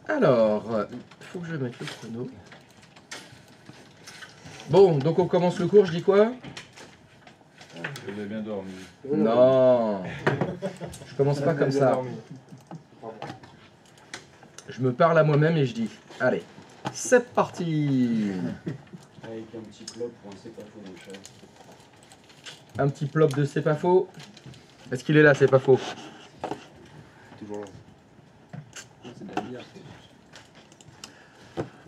Alors, faut que je mette le chrono. Bon, donc on commence le cours, je dis quoi? Vous avez bien dormi. Non, je commence pas comme ça. Je me parle à moi-même et je dis, allez, c'est parti. Avec un petit plop pour un c'est pas faux de chat. Un petit plop de c'est pas faux. Est-ce qu'il est là, c'est pas faux? Toujours là. C'est de la bière.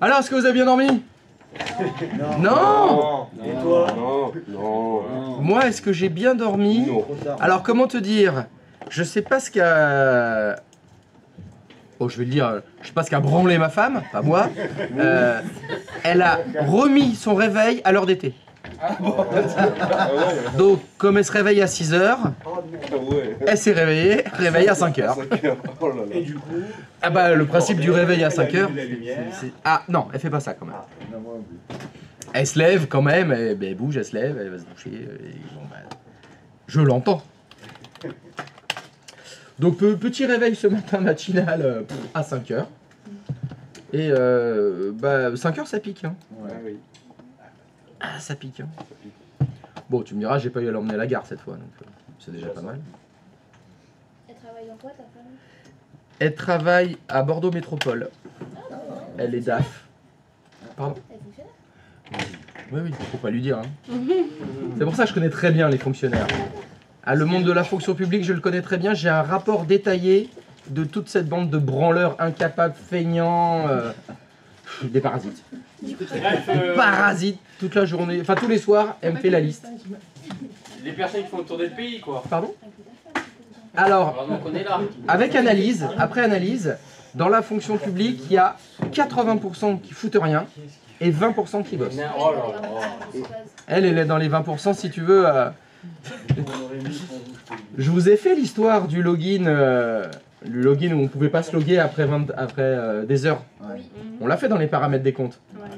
Alors, est-ce que vous avez bien dormi? Non. Et toi? Non. Moi, est-ce que j'ai bien dormi? Alors, comment te dire? Je sais pas ce qu'a... Oh, je vais le dire, je sais pas ce qu'a branlé ma femme, pas moi. Elle a remis son réveil à l'heure d'été. Donc, comme elle se réveille à 6 h, elle s'est réveillée à 5 h. Et du coup? Ah bah, le principe du réveil à 5 h... La lumière. Ah non, elle fait pas ça quand même. Elle se lève quand même, elle bouge, elle se lève, elle va se doucher. Et bon, bah, je l'entends. Donc petit réveil ce matin matinal à 5 h. Et 5 h ça pique. Hein. Ouais, oui. Ah, ça pique. Hein. Bon, tu me diras, j'ai pas eu à l'emmener à la gare cette fois, donc c'est déjà pas mal. Elle travaille dans quoi ta femme? Elle travaille à Bordeaux Métropole. Elle est DAF. Pardon? Elle est fonctionnaire? Oui, oui, faut pas lui dire. Hein. C'est pour ça que je connais très bien les fonctionnaires. Ah, le monde de la fonction publique, je le connais très bien. J'ai un rapport détaillé de toute cette bande de branleurs incapables, feignants, des parasites. Parasites toute la journée, enfin tous les soirs, elle me fait la liste. Les personnes qui font tourner le pays, quoi. Pardon? Alors, Heureusement qu'on est là. avec analyse, après analyse, dans la fonction publique, il y a 80% qui foutent rien et 20% qui bossent. Oh là là. Elle est dans les 20% si tu veux. Je vous ai fait l'histoire du login où on pouvait pas se loguer après, des heures. Oui. On l'a fait dans les paramètres des comptes. Ouais.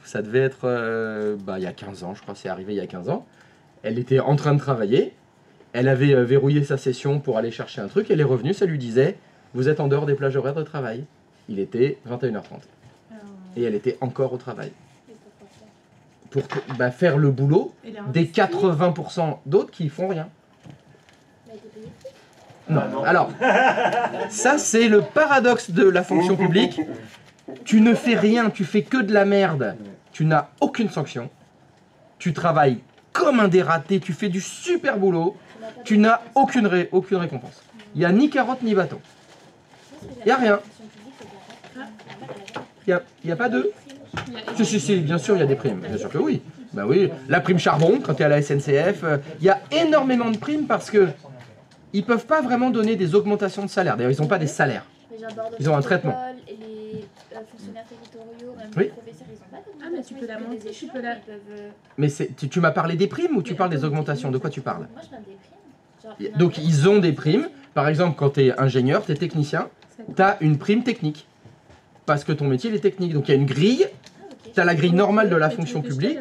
Ça devait être il y a 15 ans, je crois, c'est arrivé il y a 15 ans. Elle était en train de travailler, elle avait verrouillé sa session pour aller chercher un truc, elle est revenue, ça lui disait « Vous êtes en dehors des plages horaires de travail ». Il était 21h30 et elle était encore au travail. Pour faire le boulot des 80% d'autres qui font rien. Mais elle était payée? Non, alors, ça c'est le paradoxe de la fonction publique. Tu ne fais rien, tu fais que de la merde, tu n'as aucune sanction, tu travailles comme un dératé, tu fais du super boulot, tu n'as aucune récompense. Il n'y a ni carotte ni bâton. Il n'y a rien. Il n'y a pas de... Si, bien sûr, il y a des primes. Bien sûr que oui. Bah oui, la prime charbon, quand tu es à la SNCF, il y a énormément de primes parce que ils peuvent pas vraiment donner des augmentations de salaire. D'ailleurs, ils n'ont pas des salaires. Ils ont un traitement. Et les fonctionnaires territoriaux, même Oui. les professeurs, ils ont pas d'augmentation. Ah, mais tu peux la monter, tu peux la... Mais tu m'as parlé des primes ou tu parles des augmentations? De quoi tu parles? Moi, je parle des primes. Genre, Donc, ils ont des primes. Par exemple, quand tu es ingénieur, tu es technicien, tu as une prime technique. Parce que ton métier il est technique. Donc, il y a une grille. Tu as la grille normale de la fonction publique,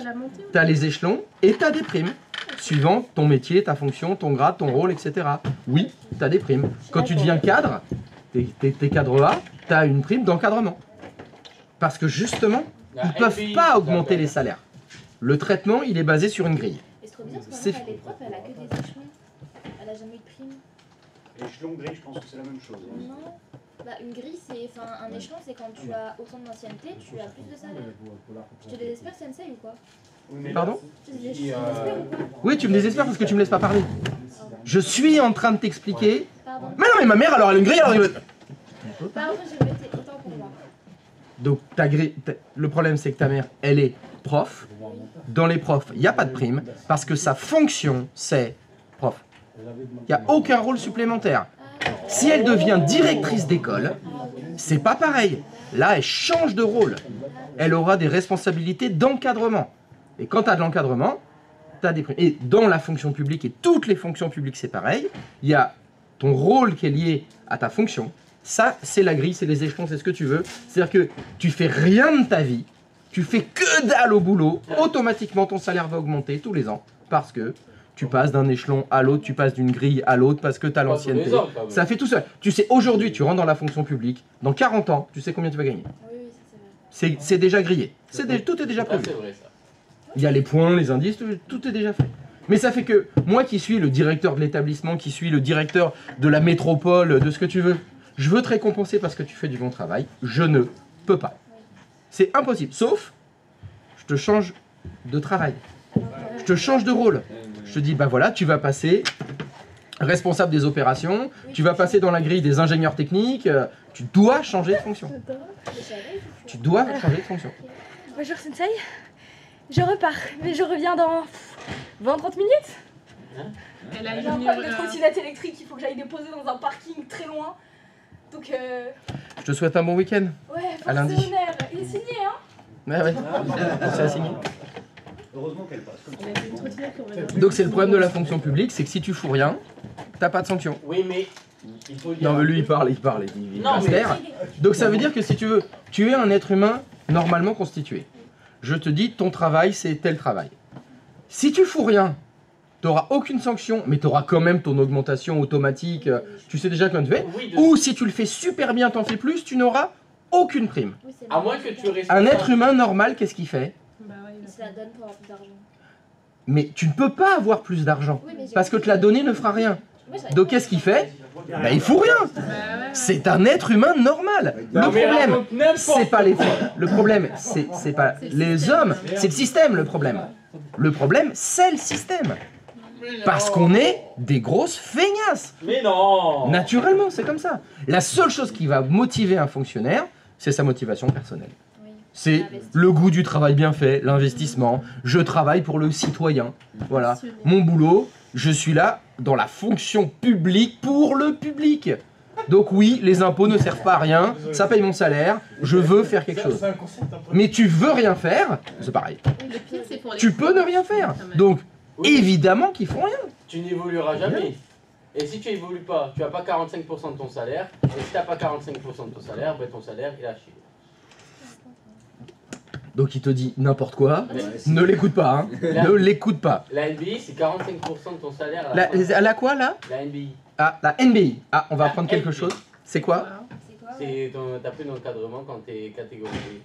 tu as les échelons et tu as des primes. Suivant ton métier, ta fonction, ton grade, ton rôle, etc. Oui, tu as des primes. Quand tu deviens cadre, t'es cadre A, tu as une prime d'encadrement. Parce que justement, ils ne peuvent pas augmenter les salaires. Le traitement, il est basé sur une grille. Et c'est trop bizarre parce que elle est prof, elle a que des échelons. Elle a jamais eu de prime. Échelon grille, je pense que c'est la même chose. Non. Bah, une grille, c'est. Enfin, un échelon, c'est quand tu as autant d'ancienneté, tu as plus de salaire. Je te désespère, Sensei, ou quoi? Pardon? Je te désespère ou quoi? Oui, tu me désespères parce que tu me laisses pas parler. Je suis en train de t'expliquer. Pardon. Mais non, mais ma mère, alors elle a une grille, alors... Pardon, je vais mettre autant pour moi. Donc, le problème, c'est que ta mère, elle est prof. Dans les profs, il n'y a pas de prime parce que sa fonction, c'est prof. Il n'y a aucun rôle supplémentaire. Si elle devient directrice d'école, c'est pas pareil. Là, elle change de rôle. Elle aura des responsabilités d'encadrement. Et quand tu as de l'encadrement, tu as des primes. Et dans la fonction publique, et toutes les fonctions publiques, c'est pareil, il y a ton rôle qui est lié à ta fonction. Ça, c'est la grille, c'est les échelons, c'est ce que tu veux. C'est-à-dire que tu fais rien de ta vie, tu fais que dalle au boulot, automatiquement ton salaire va augmenter tous les ans parce que Tu passes d'un échelon à l'autre, tu passes d'une grille à l'autre parce que tu as Pas tous les l'ancienneté. hommes, quand même. Ça fait tout seul. Tu sais, aujourd'hui, tu rentres dans la fonction publique, dans 40 ans, tu sais combien tu vas gagner. Oui, oui, ça, c'est vrai. C'est déjà grillé. Tout est déjà Ah, prévu. c'est vrai ça. Il y a les points, les indices, tout est déjà fait. Mais ça fait que moi qui suis le directeur de l'établissement, qui suis le directeur de la métropole, de ce que tu veux, je veux te récompenser parce que tu fais du bon travail. Je ne peux pas. C'est impossible. Sauf, je te change de travail. Je te change de rôle. Je te dis, bah voilà, tu vas passer responsable des opérations, tu vas passer dans la grille des ingénieurs techniques, tu dois changer de fonction. Je savais, Tu dois changer de fonction. Bonjour Sensei, je repars, mais je reviens dans 20-30 minutes. Elle a J'ai un problème de trottinette électrique, il faut que j'aille déposer dans un parking très loin. Donc Je te souhaite un bon week-end. ouais, À lundi. fonctionnaire, il est signé hein. Ouais, ouais. C'est assigné. Heureusement qu'elle passe. Elle a fait une trottinette qu'on va dans- Donc c'est le problème de la fonction publique, c'est que si tu fous rien, t'as pas de sanction. Oui, mais il faut dire. Non mais lui il parle, il Non, va se mais- taire. Donc ça veut dire que si tu veux, tu es un être humain normalement constitué. Je te dis, ton travail c'est tel travail. Si tu fous rien, t'auras aucune sanction, mais t'auras quand même ton augmentation automatique, tu sais déjà comment tu fais. Oui, de- Ou si tu le fais super bien, t'en fais plus, tu n'auras aucune prime. Oui, c'est À vrai. moins que tu restes. Un être humain normal, qu'est-ce qu'il fait? Bah ouais, il Il a se la donne pour avoir plus d'argent. Mais tu ne peux pas avoir plus d'argent, Oui, mais j'ai parce que compris. te la donner ne fera rien. Moi, j'avais Donc pas qu'est-ce qu'il compris. fait? Bah il fout rien. Bah ouais. C'est un être humain normal. Le Non, mais problème, raconte n'importe c'est pas les le problème, c'est pas C'est le les système. hommes, c'est le système le problème. Le problème, c'est le système. Parce qu'on est des grosses feignasses. Mais non. Naturellement, c'est comme ça. La seule chose qui va motiver un fonctionnaire, c'est sa motivation personnelle. Oui. C'est le goût du travail bien fait, l'investissement. Je travaille pour le citoyen. Voilà. Mon boulot, je suis là dans la fonction publique pour le public. Donc oui, les impôts ne servent pas à rien, ça paye mon salaire, je veux faire quelque chose. Mais tu veux rien faire, c'est pareil. Le pire, c'est pour les. Tu peux ne rien faire. Donc Oui. évidemment qu'ils font rien. Tu n'évolueras jamais. Et si tu évolues pas, tu as pas 45% de ton salaire. Et si tu n'as pas 45% de ton salaire, ben ton salaire il a chier. Donc il te dit n'importe quoi, ne l'écoute pas, hein. Ne l'écoute pas. La NBI, c'est 45% de ton salaire. À la fin. La quoi là? La NBI, Ah, la NBI. Ah, on va La apprendre quelque NBI. chose. C'est quoi? Voilà. C'est quoi? c'est ta prime d'encadrement quand tu es catégorisé.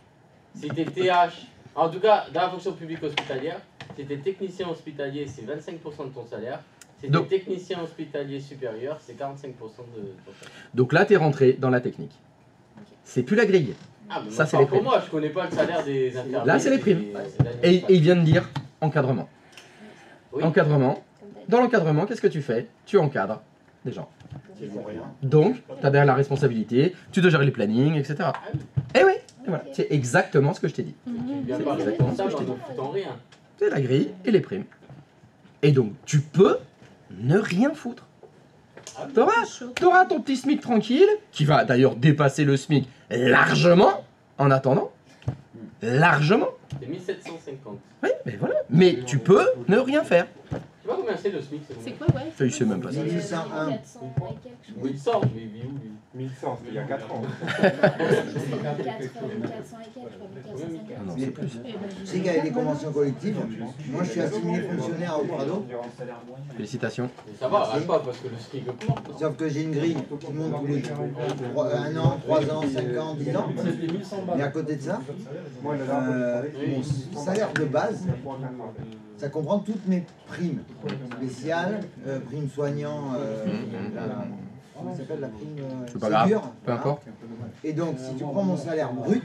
Si tu es TH, en tout cas dans la fonction publique hospitalière, si tu es technicien hospitalier, c'est 25% de ton salaire. Si tu es Donc- technicien hospitalier supérieur, c'est 45% de ton salaire. Donc là, t'es rentré dans la technique. C'est plus la grille. Ah, mais Ça, moi, c'est pas les pour primes. moi, je connais pas le salaire des infirmiers. Là, c'est les primes. Et il vient de dire encadrement. Oui. Encadrement. Comme t'as dit. Dans l'encadrement, qu'est-ce que tu fais? Tu encadres des gens. Ils font rien. Donc, tu as derrière la responsabilité, tu dois gérer les plannings, etc. Eh oui, et voilà. C'est exactement ce que je t'ai dit. Tu viens C'est pas exactement responsable ce que je en ne foutant rien. C'est la grille et les primes. Et donc, tu peux ne rien foutre. T'auras ton petit SMIC tranquille, qui va d'ailleurs dépasser le SMIC largement, en attendant. Largement. C'est 1750. Oui, mais voilà. Mais tu peux ne rien faire. Tu vois combien c'est le SMIC? C'est quoi, ouais? Je sais même pas ça. 1101. 400 et quelques, je crois. 1100, mais il vit où lui? 1100, c'était il y a 4 ans. 400 et quelques, je crois, 1450. Ah non, c'est plus. Eh ben, Tu sais qu'il y a des conventions collectives. Moi, je suis assimilé fonctionnaire au Prado. Félicitations. Mais ça va, arrête pas parce que le SMIC augmente. Sauf que j'ai une grille qui monte tous les 1 an, 3 ans, 5 ans, 10 ans. Et à côté de ça, mon salaire de base, ça comprend toutes mes primes spéciales, primes soignants, comment ça s'appelle la prime C'est pas grave, Ségur, peu voilà. importe. Et donc, si tu prends mon salaire brut,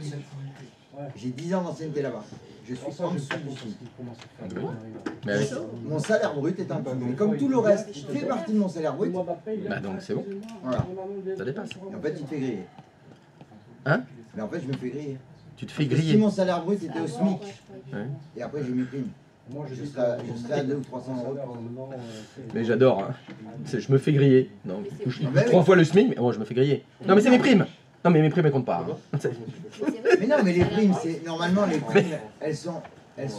j'ai 10 ans d'ancienneté là-bas. Je suis en dessous du SMIC. Mais oui. Mon salaire brut est en dessous. Mais comme tout le reste fait partie de mon salaire brut, Bah donc c'est bon, voilà. ça dépasse. Et en fait, il te fait griller. Hein? Mais en fait, je me fais griller. Tu te fais Parce que si griller. mon salaire brut était au SMIC, Ouais. et après j'ai mes primes, je serais à 200 ou 300 euros. Mais j'adore. Hein. Je me fais griller. Non, il touche Ah bah oui. 3 fois le SMIC, mais moi je me fais griller. Non mais c'est mes primes. Non mais mes primes elles comptent pas. Hein. C'est- Mais non, mais les primes, c'est normalement les primes, elles sont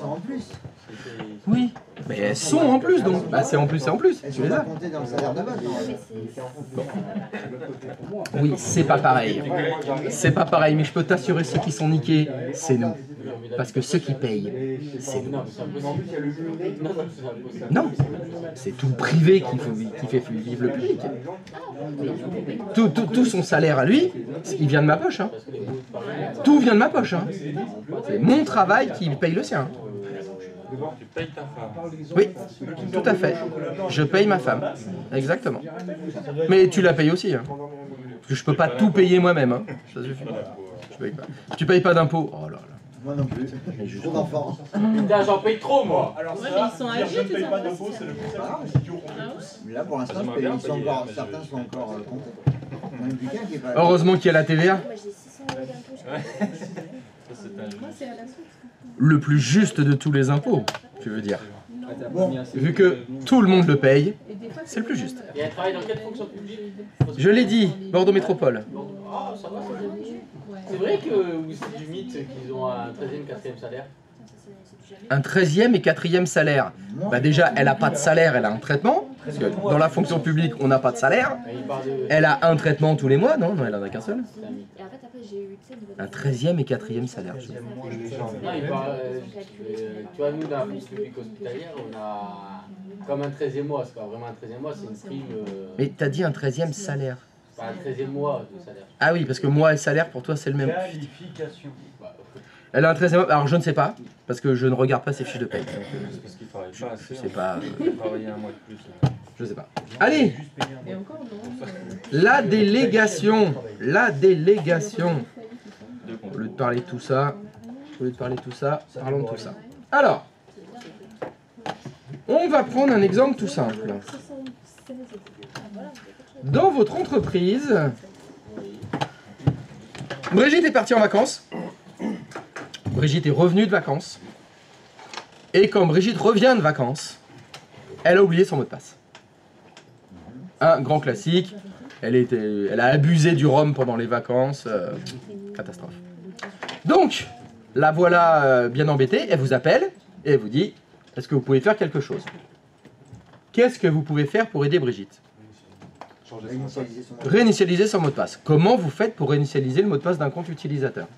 en plus. Oui, mais elles sont en plus donc. Bah c'est en plus, c'est en plus. Elles Tu sont les pas as. comptées dans le salaire de base. normalement. Oui, c'est pas pareil. C'est pas pareil, mais je peux t'assurer ceux qui sont niqués, c'est nous. Parce que ceux qui payent, c'est Non, mais c'est impossible. Non, c'est impossible. non, c'est tout le privé qui fait vivre le public. Tout son salaire à lui, il vient de ma poche. Hein. Parce que les coûts, pareil. Tout vient de ma poche. Hein. C'est mon travail qui paye le sien. Tu payes ta femme. Oui, tout à fait. Je paye ma femme. Exactement. Mais tu la payes aussi. Hein. Parce que je peux pas tout payer moi-même. Hein. Ça suffit. Je paye pas. Tu payes pas d'impôts. Oh là là. Moi non plus. Trop d'enfants. Putain, j'en paye trop, moi. Ouais, mais ils sont âgés, tes enfants. Mais là, pour l'instant, je paye. Ils sont encore, certains sont encore comptés. Il y en a quelqu'un qui est pas. Heureusement qu'il y a la TVA. Moi j'ai 600 € d'impôts, je crois. Moi, c'est à la source. Le plus juste de tous les impôts, tu veux dire. Bon, Vu que tout le monde le paye, Et des fois, c'est le plus juste. Et elle travaille dans quelle fonction publique? Je l'ai dit, Bordeaux Métropole. Ah, ça va, c'est bien. C'est vrai que ou c'est du mythe qu'ils ont un 13e, 4e salaire? Un 13e et 4e salaire. Bah déjà, elle n'a pas de salaire, elle a un traitement. Parce que dans la fonction publique, on n'a pas de salaire. Il parle de... Elle a un traitement tous les mois, non? Non, elle en a qu'un seul. C'est un mythe. Et en fait, après, j'ai eu, tu sais, niveau de- Un 13e et 4e salaire. Non, il parle, tu vois, nous, dans la fonction publique hospitalière, on a comme un 13e mois. C'est pas vraiment un 13e mois, c'est une prime. Mais t'as dit un 13e salaire. Pas un 13e mois de salaire. Ah oui, parce que mois et salaire, pour toi, c'est le même. Qualification. Bah, Elle a un 13e. Alors je ne sais pas, parce que je ne regarde pas ses fiches de paye. Donc, C'est parce qu'il travaille pas assez. je sais pas. Il travailler un mois de plus. Là. Je sais pas. Allez, Et encore, non. la délégation. La délégation. Deux Au comptes. lieu de parler de tout ça, parlons de tout ça. Alors, on va prendre un exemple tout simple. Dans votre entreprise, Brigitte est partie en vacances. Brigitte est revenue de vacances. Et quand Brigitte revient de vacances, elle a oublié son mot de passe. Un grand classique. Elle a abusé du rhum pendant les vacances. Catastrophe. Donc, la voilà bien embêtée. Elle vous appelle et elle vous dit, est-ce que vous pouvez faire quelque chose? Qu'est-ce que vous pouvez faire pour aider Brigitte? réinitialiser son Réinitialiser son mot de passe. Comment vous faites pour réinitialiser le mot de passe d'un compte utilisateur?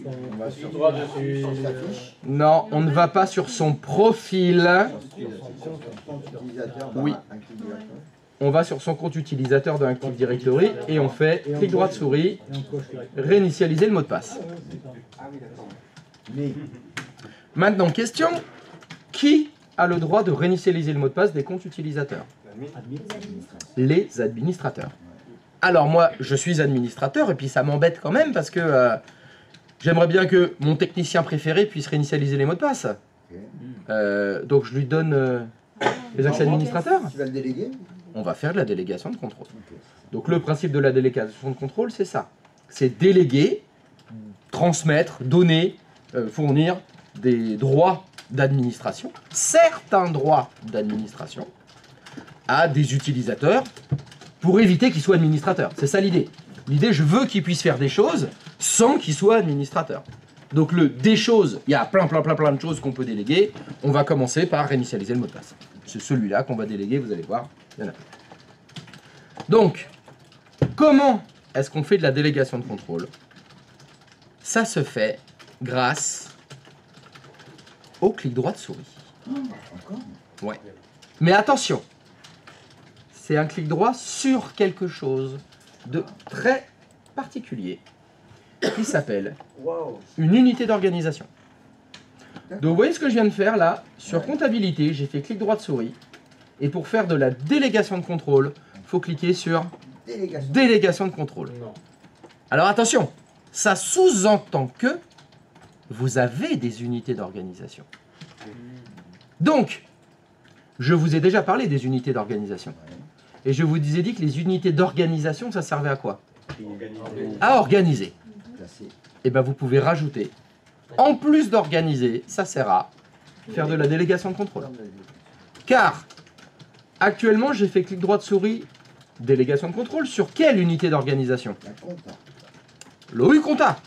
On va sur droit dessus. sa fiche, Non, on ne va pas sur son profil. sur son compte utilisateur. Oui. un clic directeur. On va sur son compte utilisateur de Active Directory et on fait clic droit de souris, réinitialiser le mot de passe. Mais Maintenant, question, qui a le droit de réinitialiser le mot de passe des comptes utilisateurs? Les administrateurs. Alors moi, je suis administrateur et puis ça m'embête quand même parce que j'aimerais bien que mon technicien préféré puisse réinitialiser les mots de passe. Donc je lui donne les accès administrateurs. tu vas le déléguer? On va faire de la délégation de contrôle. Donc le principe de la délégation de contrôle, c'est ça. C'est déléguer, transmettre, donner, fournir des droits d'administration, certains droits d'administration, à des utilisateurs pour éviter qu'ils soient administrateurs. C'est ça l'idée. L'idée, je veux qu'ils puissent faire des choses sans qu'ils soient administrateurs. Donc le des choses, il y a plein de choses qu'on peut déléguer. On va commencer par réinitialiser le mot de passe. C'est celui-là qu'on va déléguer, vous allez voir, il y en a plein. Donc, comment est-ce qu'on fait de la délégation de contrôle? Ça se fait grâce au clic droit de souris. Encore? Ouais. Mais attention, c'est un clic droit sur quelque chose de très particulier qui s'appelle une unité d'organisation. Donc vous voyez ce que je viens de faire là? Sur comptabilité, j'ai fait clic droit de souris. Et pour faire de la délégation de contrôle, il faut cliquer sur Délégation. délégation de contrôle. Non. Alors attention, ça sous-entend que vous avez des unités d'organisation. Donc, je vous ai déjà parlé des unités d'organisation. Et je vous ai dit que les unités d'organisation, ça servait à quoi? À organiser. Placer. Et bien vous pouvez rajouter, en plus d'organiser, ça sert à faire de la délégation de contrôle. Car, actuellement, j'ai fait clic droit de souris, délégation de contrôle, sur quelle unité d'organisation? La compta. L'OU Compta.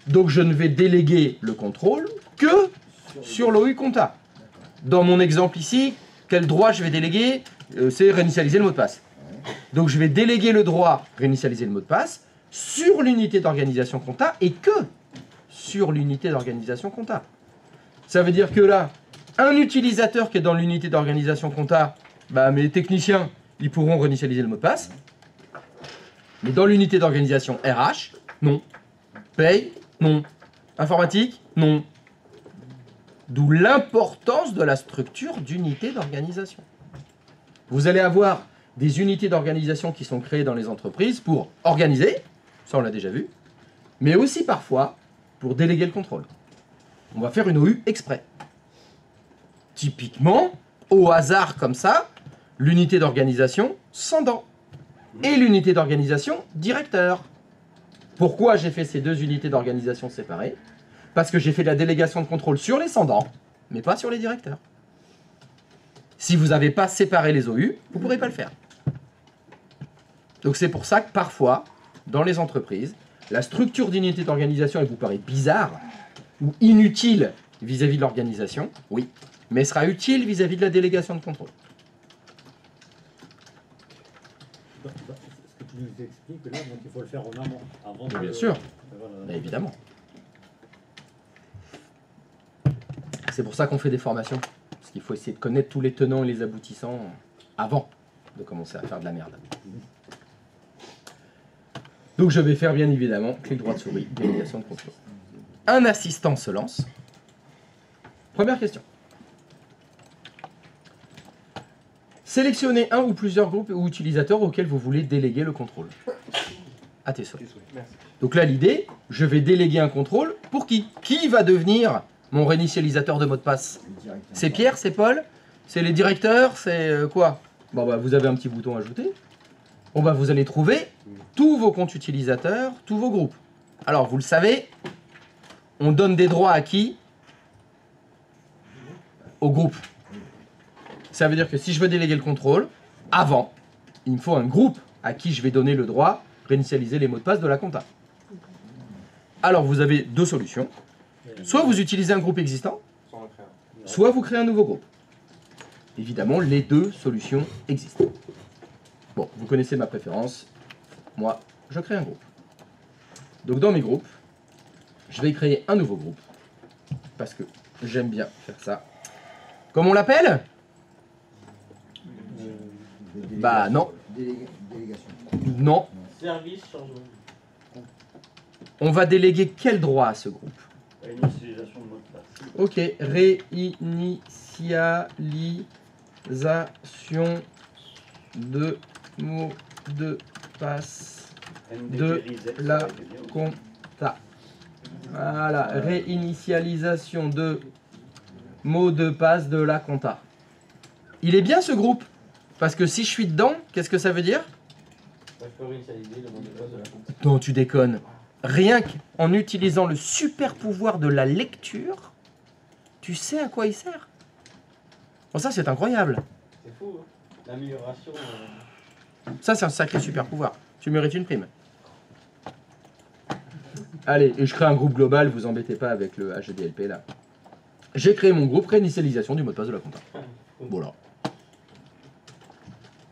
Donc je ne vais déléguer le contrôle que sur l'OU Compta. Dans mon exemple ici, quel droit je vais déléguer? C'est réinitialiser le mot de passe. Donc je vais déléguer le droit réinitialiser le mot de passe sur l'unité d'organisation compta et que sur l'unité d'organisation compta. Ça veut dire que là, un utilisateur qui est dans l'unité d'organisation compta, bah, mes techniciens, ils pourront réinitialiser le mot de passe. Mais dans l'unité d'organisation RH, non. Paye, non. Informatique, non. D'où l'importance de la structure d'unité d'organisation. Vous allez avoir des unités d'organisation qui sont créées dans les entreprises pour organiser, ça on l'a déjà vu, mais aussi parfois pour déléguer le contrôle. On va faire une OU exprès. Typiquement, au hasard comme ça, l'unité d'organisation Cendant et l'unité d'organisation Directeur. Pourquoi j'ai fait ces deux unités d'organisation séparées? Parce que j'ai fait de la délégation de contrôle sur les Cendants, mais pas sur les directeurs. Si vous n'avez pas séparé les OU, vous ne pourrez pas le faire. Donc c'est pour ça que parfois, dans les entreprises, la structure d'unité d'organisation, elle vous paraît bizarre ou inutile vis-à-vis de l'organisation, oui, mais sera utile vis-à-vis de la délégation de contrôle. Ce que tu nous expliques là, donc il faut le faire en amont. Avant de... Bien sûr, Voilà. mais évidemment. C'est pour ça qu'on fait des formations. Parce qu'il faut essayer de connaître tous les tenants et les aboutissants avant de commencer à faire de la merde. Donc je vais faire bien évidemment clic droit de souris, délégation de contrôle. Un assistant se lance. Première question. Sélectionnez un ou plusieurs groupes ou utilisateurs auxquels vous voulez déléguer le contrôle. À tes souhaits. Donc là l'idée, je vais déléguer un contrôle pour qui? Qui va devenir mon réinitialisateur de mot de passe? C'est Pierre, c'est Paul, c'est les directeurs, c'est quoi? Bon bah vous avez un petit bouton ajouter. Bon bah vous allez trouver tous vos comptes utilisateurs, tous vos groupes. Alors vous le savez, on donne des droits à qui? Au groupe. Ça veut dire que si je veux déléguer le contrôle, avant, il me faut un groupe à qui je vais donner le droit réinitialiser les mots de passe de la compta. Alors vous avez deux solutions. Soit vous utilisez un groupe existant, soit vous créez un nouveau groupe. Évidemment, les deux solutions existent. Bon, vous connaissez ma préférence. Moi, je crée un groupe. Donc dans mes groupes, je vais créer un nouveau groupe. Parce que j'aime bien faire ça. Comment on l'appelle? Bah non. Délégation. Non. Service, changement. On va déléguer quel droit à ce groupe? Réinitialisation de mot de passe. Ok, réinitialisation de mot de passe de la compta. Voilà, réinitialisation de mot de passe de la compta. Il est bien ce groupe, parce que si je suis dedans, qu'est-ce que ça veut dire? Il faut réinitialiser le mot de passe de la compta. Non, tu déconnes. Rien qu'en utilisant le super pouvoir de la lecture, tu sais à quoi il sert. Bon, ça, c'est incroyable. C'est fou, hein. L'amélioration. Ça, c'est un sacré super pouvoir. Tu mérites une prime. Allez, et je crée un groupe global, vous embêtez pas avec le HDLP là. J'ai créé mon groupe réinitialisation du mot de passe de la compta. Voilà.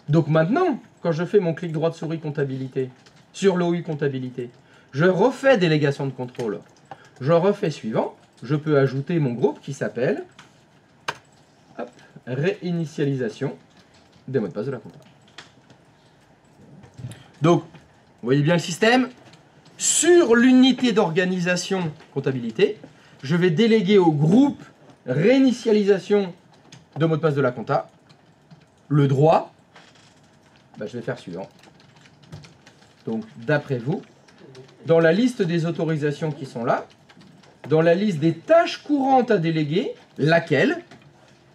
Donc maintenant, quand je fais mon clic droit de souris comptabilité, sur l'OU comptabilité, je refais délégation de contrôle. Je refais suivant, je peux ajouter mon groupe qui s'appelle réinitialisation des mots de passe de la compta. Donc, vous voyez bien le système. Sur l'unité d'organisation comptabilité, je vais déléguer au groupe réinitialisation de mot de passe de la compta le droit. Bah, je vais faire suivant. Donc, d'après vous, dans la liste des autorisations qui sont là, dans la liste des tâches courantes à déléguer, laquelle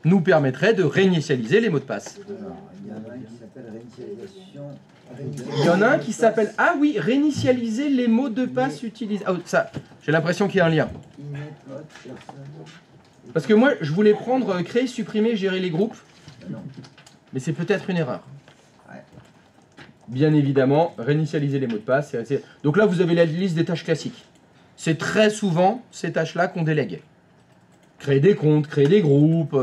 nous permettrait de réinitialiser les mots de passe? Alors, il y en a un qui s'appelle réinitialisation. Il y en a un qui s'appelle... Ah oui, réinitialiser les mots de passe utilisés. Ah, ça, j'ai l'impression qu'il y a un lien. Parce que moi, je voulais prendre créer, supprimer, gérer les groupes. Mais c'est peut-être une erreur. Bien évidemment, réinitialiser les mots de passe. Donc là, vous avez la liste des tâches classiques. C'est très souvent ces tâches-là qu'on délègue. Créer des comptes, créer des groupes,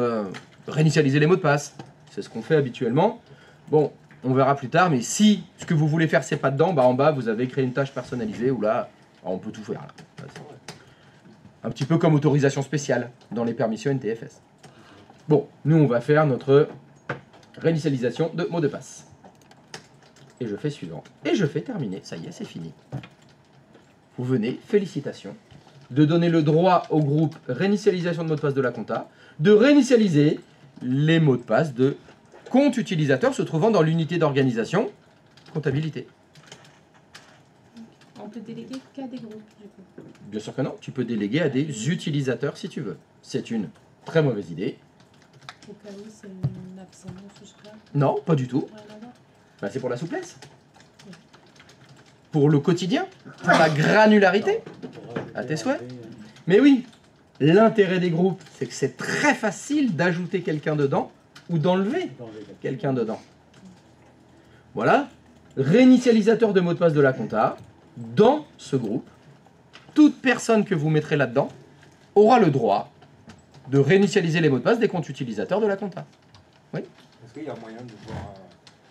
réinitialiser les mots de passe. C'est ce qu'on fait habituellement. Bon, on verra plus tard, mais si ce que vous voulez faire, c'est pas dedans, bah en bas, vous avez créé une tâche personnalisée où là, on peut tout faire. Là. Un petit peu comme autorisation spéciale dans les permissions NTFS. Bon, nous on va faire notre réinitialisation de mot de passe. Et je fais suivant. Et je fais terminer. Ça y est, c'est fini. Vous venez, félicitations, de donner le droit au groupe réinitialisation de mot de passe de la compta de réinitialiser les mots de passe de compte utilisateur se trouvant dans l'unité d'organisation comptabilité. On peut déléguer qu'à des groupes, du coup. Bien sûr que non, tu peux déléguer à des utilisateurs si tu veux. C'est une très mauvaise idée. Au cas où c'est une absence ou ce cas. Non, pas du tout. Rien à voir. Bah, c'est pour la souplesse. Pour le quotidien, pour la granularité. À tes souhaits. Mais oui, l'intérêt des groupes, c'est que c'est très facile d'ajouter quelqu'un dedans ou d'enlever quelqu'un dedans. Voilà, réinitialisateur de mot de passe de la compta. Dans ce groupe, toute personne que vous mettrez là-dedans aura le droit de réinitialiser les mots de passe des comptes utilisateurs de la compta. Oui. Est-ce qu'il y a moyen de voir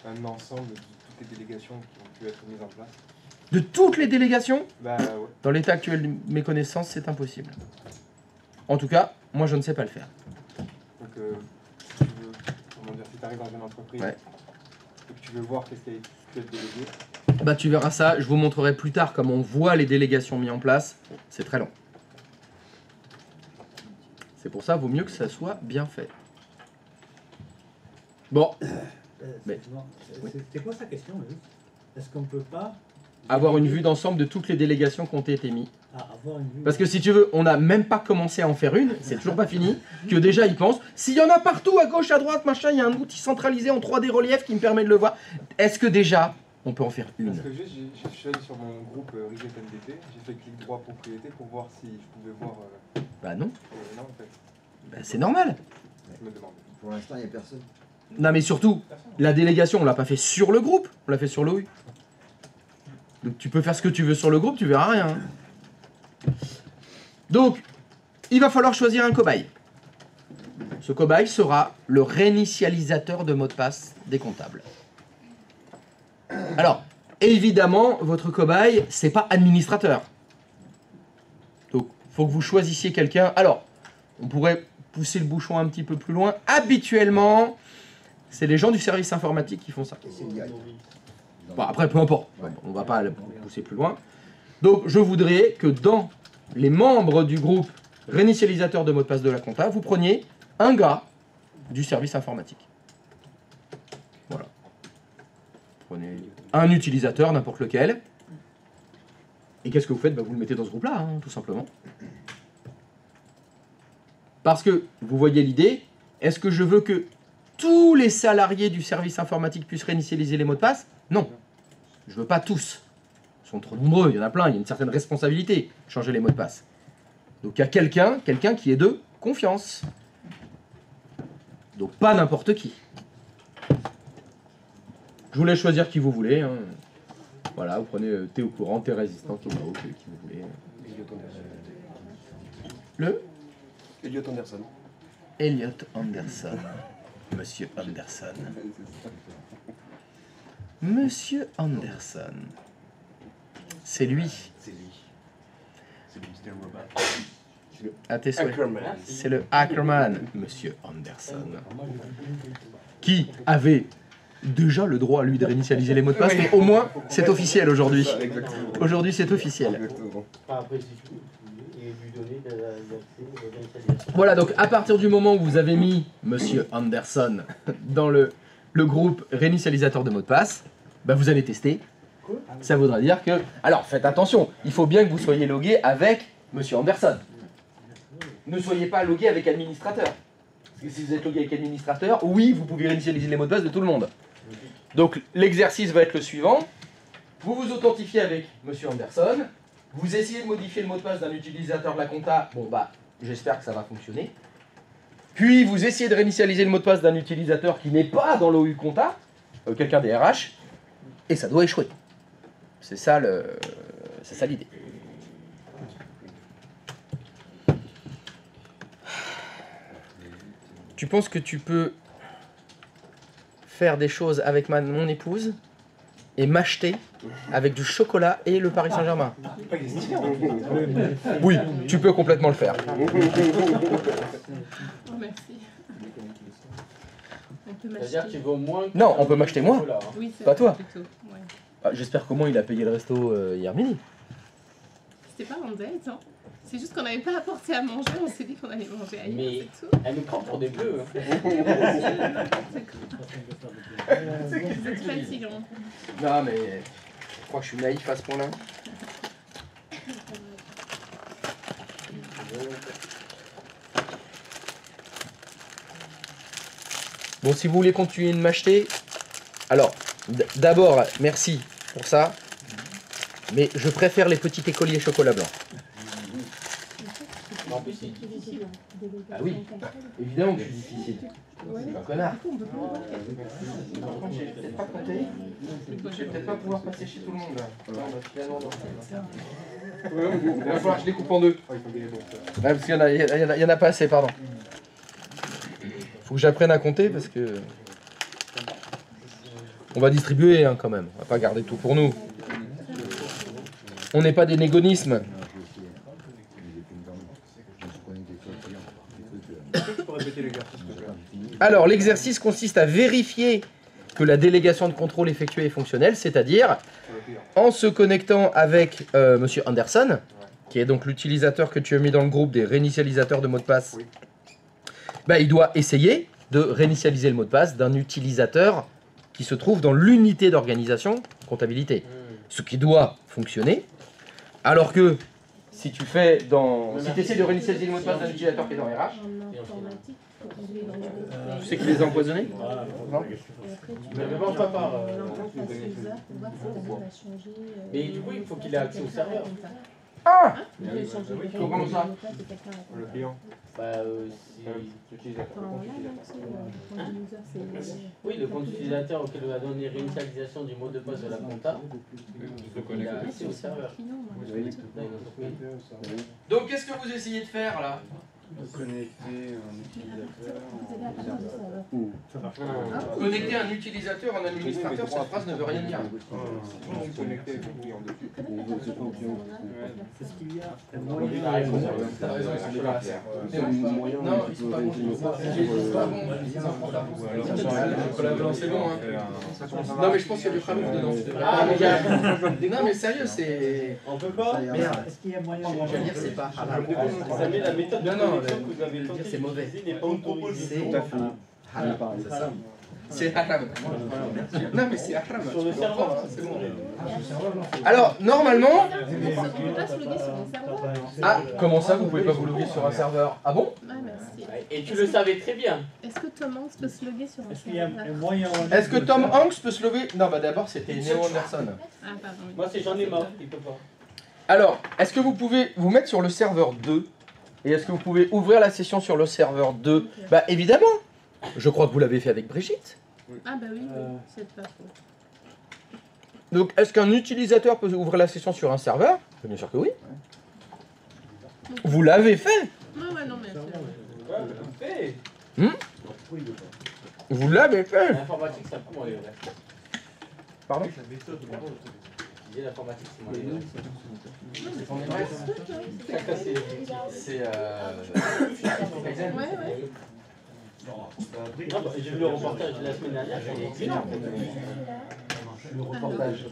un ensemble de toutes les délégations qui ont pu être mises en place? De toutes les délégations, Bah ouais. dans l'état actuel de mes connaissances, c'est impossible. En tout cas, moi je ne sais pas le faire. Donc si tu veux, comment dire, si tu arrives dans une entreprise Ouais. et que tu veux voir qu'est-ce qui a été délégué, Bah tu verras ça, je vous montrerai plus tard comment on voit les délégations mises en place. C'est très long. C'est pour ça, vaut mieux que ça soit bien fait. Bon, Mais- Excuse-moi, oui. c'était quoi sa question, juste? Est-ce qu'on peut pas avoir une vue d'ensemble de toutes les délégations qui ont été mises. avoir une vue? Parce que si tu veux, on n'a même pas commencé à en faire une, c'est toujours pas fini, que déjà ils pensent, s'il y en a partout, à gauche, à droite, machin, il y a un outil centralisé en 3D relief qui me permet de le voir. Est-ce que déjà, on peut en faire une? parce que juste, je suis allé sur mon groupe Rigette NDP, j'ai fait clic droit propriété pour voir si je pouvais voir. Bah non, Non, en fait, bah, c'est normal. je me demande. Pour l'instant, il n'y a personne. Non mais surtout, la délégation, on l'a pas fait sur le groupe, on l'a fait sur l'OU. Donc tu peux faire ce que tu veux sur le groupe, tu verras rien. Donc, il va falloir choisir un cobaye. Ce cobaye sera le réinitialisateur de mot de passe des comptables. Alors, évidemment, votre cobaye, c'est pas administrateur. Donc, faut que vous choisissiez quelqu'un. Alors, on pourrait pousser le bouchon un petit peu plus loin. Habituellement, c'est les gens du service informatique qui font ça. Et c'est le direct. Bon, après, peu importe, on va pas le pousser plus loin. Donc, je voudrais que dans les membres du groupe réinitialisateur de mot de passe de la compta, vous preniez un gars du service informatique. Voilà. Prenez un utilisateur, n'importe lequel. Et qu'est-ce que vous faites? Bah, vous le mettez dans ce groupe-là, hein, tout simplement. Parce que, vous voyez l'idée, est-ce que je veux que tous les salariés du service informatique puissent réinitialiser les mots de passe? Non. Je veux pas tous. Ils sont trop nombreux, il y en a plein, il y a une certaine responsabilité, changer les mots de passe. Donc il y a quelqu'un qui est de confiance. Donc pas n'importe qui. Je vous laisse choisir qui vous voulez. Hein. Voilà, vous prenez thé au courant, thé résistant, qui vous voulez. Le Elliot Anderson. Elliot Anderson. Monsieur Anderson. Monsieur Anderson. C'est lui. C'est lui. C'est le Mr. Robot. À tes souhaits. Ackerman. C'est le Ackerman, Monsieur Anderson. Qui avait déjà le droit, lui, de réinitialiser les mots de passe, mais au moins, c'est officiel aujourd'hui. Exactement. Aujourd'hui, c'est officiel. Exactement. Après, si tu veux, et lui donner l'accès aux réinitialisations. Voilà, donc à partir du moment où vous avez mis Monsieur Anderson dans le groupe réinitialisateur de mots de passe, bah vous allez tester. Ça voudra dire que... Alors, faites attention, il faut bien que vous soyez logué avec Monsieur Anderson. Ne soyez pas logué avec administrateur. Parce que si vous êtes logué avec administrateur, oui, vous pouvez réinitialiser les mots de passe de tout le monde. Donc, l'exercice va être le suivant. Vous vous authentifiez avec Monsieur Anderson. Vous essayez de modifier le mot de passe d'un utilisateur de la compta. Bon, bah, j'espère que ça va fonctionner. Puis, vous essayez de réinitialiser le mot de passe d'un utilisateur qui n'est pas dans l'OU compta, quelqu'un des RH, et ça doit échouer. C'est ça l'idée. Tu penses que tu peux faire des choses avec mon épouse et m'acheter avec du chocolat et le Paris Saint-Germain? Oui, tu peux complètement le faire. Oh, merci. On peut C'est-à-dire que m'acheter. tu vaux moins que Non, on peut m'acheter moi. chocolat, hein. Oui, c'est Pas toi. plutôt, ouais. Ah, j'espère qu'au moins il a payé le resto hier midi. C'était pas en date, hein. C'est juste qu'on n'avait pas apporté à manger, on s'est dit qu'on allait manger ailleurs, Mais- c'est tout. Elle nous prend pour des bleus. Hein. C'est fatigant. Non mais je crois que je suis naïf à ce point-là. Bon, si vous voulez continuer de m'acheter, alors d'abord merci pour ça, mais je préfère les petits écoliers chocolat blanc. En plus, c'est difficile. Ah oui, évidemment que je suis difficile. C'est un connard. J'ai peut-être pas compté. Je vais peut-être pas pouvoir passer chez tout le monde là. Non, bah, finalement, non. Il va falloir que je les coupe en deux. Ah, il faut gagner bon. Ouais, parce qu'il y en a pas assez, pardon. Faut que j'apprenne à compter parce que. On va distribuer hein, quand même. On va pas garder tout pour nous. On n'est pas des négonismes. Tu peux répéter l'exercice, s'il te plaît? Alors, l'exercice consiste à vérifier que la délégation de contrôle effectuée est fonctionnelle, c'est-à-dire Sur le client. en se connectant avec Monsieur Anderson, qui est donc l'utilisateur que tu as mis dans le groupe des réinitialisateurs de mots de passe. Oui. Bah, il doit essayer de réinitialiser le mot de passe d'un utilisateur qui se trouve dans l'unité d'organisation comptabilité. Ce qui doit fonctionner, alors que si tu fais dans... Si tu essaies de réinitialiser le mot de passe d'un utilisateur qui est dans RH, tu sais qu'il les a empoisonnés? Non. Mais ne pense pas par. Mais du coup, il faut qu'il ait accès au serveur. Ah! Comment ça? Le client. Bah, si... L'utilisateur. Le compte utilisateur. Oui, le compte utilisateur auquel on va donner réinitialisation du mot de passe de la compta, il a accès au serveur. Dans une entreprise. Donc qu'est-ce que vous essayez de faire là? Connecter un utilisateur. Connecter un utilisateur en administrateur, cette phrase ne veut rien dire. Connecter avec le client dessus. C'est ce qu'il y a. T'as raison, T'as raison, ils sont pas assez. Non, ils sont pas bons. Ils sont pas bons. C'est bon, hein. Non, mais je pense qu'il y a du Khamouf dedans. Ah, mais il y a... Non, mais sérieux, c'est. On peut pas. Merde. Est-ce qu'il y a moyen Je veux dire, c'est pas halal. Ça met la méthode de Non, non, connexion que vous avez je veux dire, tentée c'est mauvais. d'utiliser n'est pas autorisée. C'est halal. C'est ça. C'est haram. Non, mais c'est haram. Sur le serveur. C'est bon. Alors, normalement. On peut pas se loguer sur mon serveur. Ah, comment ça, vous pouvez pas vous loguer sur un serveur? Ah bon? Ouais, merci. Et tu le savais très bien. Est-ce que Tom Hanks peut se loguer sur un Est-ce qu'il y a serveur? moyen Est-ce que Tom Hanks peut se loguer? Non, bah d'abord, c'était Neo Anderson. Ah, pardon. oui. Moi, c'est j'en ai marre, il peut pas. Alors, est-ce que vous pouvez vous mettre sur le serveur 2? Et est-ce que vous pouvez ouvrir la session sur le serveur 2? Bah évidemment. Je crois que vous l'avez fait avec Brigitte. Ah, bah oui, c'est pas faux. Donc, est-ce qu'un utilisateur peut ouvrir la session sur un serveur? Bien sûr que oui. Vous l'avez fait. Ah, ouais, non, mais. Fait. Vous l'avez fait. L'informatique, ça prend les vrais. Pardon? Je disais, l'informatique, c'est moi les vrais. C'est Ouais, ouais. Non, bah, j'ai vu le reportage de la semaine dernière, il est excellent. Le reportage. Sur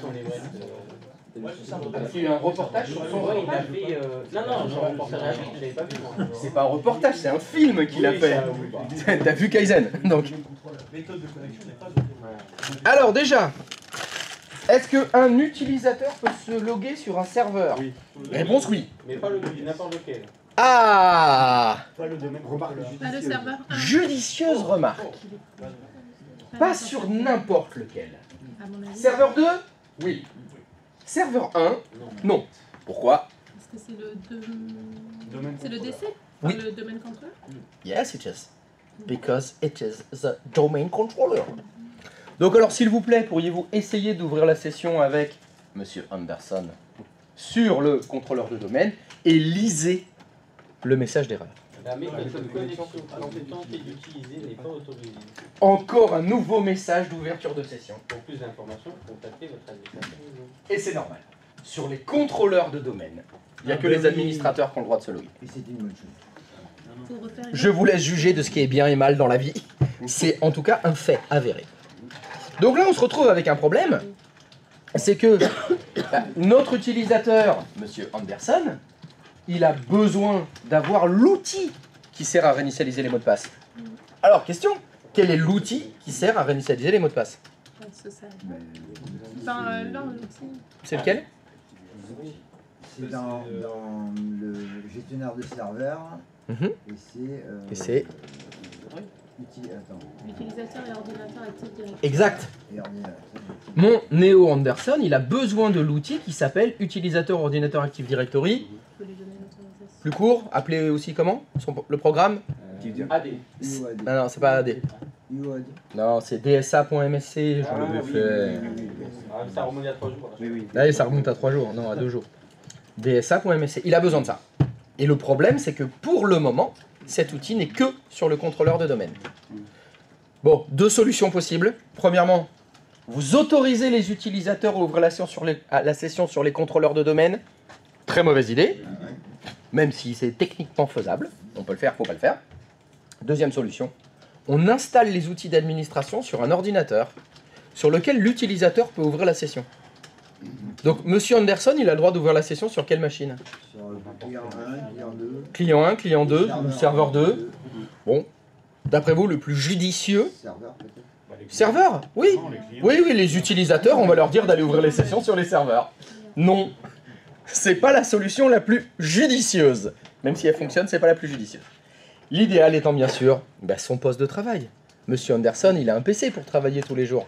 son livret. Il y a eu un reportage sur son Ouais, il a fait. Non, non, le reportage à lui, je l'avais pas vu moi. C'est pas un reportage, c'est un film qu'il a Oui, fait. ça, oui, bah. T'as vu Kaizen, donc. Alors déjà, est-ce qu'un utilisateur peut se loguer sur un serveur? Oui. Réponse oui. Mais pas n'importe lequel. Ah! pas le domaine Remarque Pas le serveur 1. Judicieuse remarque. Pas sur n'importe lequel. À mon avis. Serveur 2? Oui. Serveur 1? Non. Pourquoi? Est-ce que c'est le Domaine C'est le DC? Oui. Le domaine contrôleur? Yes, it is. Because it is the domain controller. Donc alors, s'il vous plaît, pourriez-vous essayer d'ouvrir la session avec Monsieur Anderson sur le contrôleur de domaine et lisez le message d'erreur. La méthode de connexion compétente et d'utiliser n'est pas autorisée. Encore un nouveau message d'ouverture de session. Pour plus d'informations, contactez votre administrateur. Et c'est normal. Sur les contrôleurs de domaine, il n'y a que les administrateurs qui ont le droit de se loguer. Et c'est une bonne chose. Faut refaire une Je vous laisse juger de ce qui est bien et mal dans la vie. C'est en tout cas un fait avéré. Donc là, on se retrouve avec un problème. C'est que notre utilisateur, Monsieur Anderson, il a besoin d'avoir l'outil qui sert à réinitialiser les mots de passe. Alors, question, quel est l'outil qui sert à réinitialiser les mots de passe? ce ça. Enfin, là, l'outil. C'est lequel? C'est dans le gestionnaire de serveur. Mhm. Et Et c'est Attends. L'utilisateur et ordinateur Active Directory. exact. Et ordinateur. Mon Neo Anderson, il a besoin de l'outil qui s'appelle utilisateur ordinateur Active Directory. Faut lui donner l'autorisation. Plus court, appelé aussi comment le programme? AD. UOAD. Non, non, c'est pas AD. UOAD. Non, c'est dsa.msc. J'en avais fait. Ah, ça remonte à 3 jours. Oui, oui. Allez, ça remonte à 3 jours, non, à 2 jours. dsa.msc. Il a besoin de ça. Et le problème, c'est que pour le moment, cet outil n'est que sur le contrôleur de domaine. Bon, deux solutions possibles. Premièrement, vous autorisez les utilisateurs à ouvrir la session sur les contrôleurs de domaine. Très mauvaise idée. Même si c'est techniquement faisable. On peut le faire, faut pas le faire. Deuxième solution, on installe les outils d'administration sur un ordinateur sur lequel l'utilisateur peut ouvrir la session. Donc, Monsieur Anderson, il a le droit d'ouvrir la session sur quelle machine? Sur le client 1, client 2. Client 1, client 2, ou serveur 2. Bon, d'après vous, le plus judicieux? Serveur peut-être. Serveur? Oui. Oui, oui, les utilisateurs, on va leur dire d'aller ouvrir les sessions sur les serveurs. Non, c'est pas la solution la plus judicieuse. Même si elle fonctionne, c'est pas la plus judicieuse. L'idéal étant bien sûr son poste de travail. Monsieur Anderson, il a un PC pour travailler tous les jours.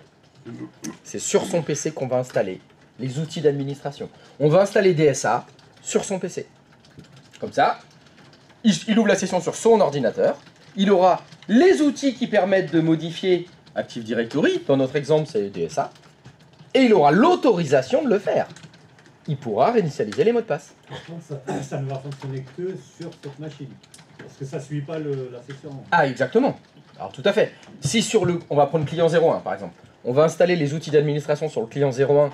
C'est sur son PC qu'on va installer les outils d'administration. On va installer DSA sur son PC. Comme ça, il ouvre la session sur son ordinateur. Il aura les outils qui permettent de modifier Active Directory. Dans notre exemple, c'est DSA. Et il aura l'autorisation de le faire. Il pourra réinitialiser les mots de passe. Par contre, ça ne va fonctionner que sur cette machine. Parce que ça ne suit pas la session. Ah, exactement. Alors, tout à fait. Si sur le... On va prendre le client 01, par exemple. On va installer les outils d'administration sur le client 01.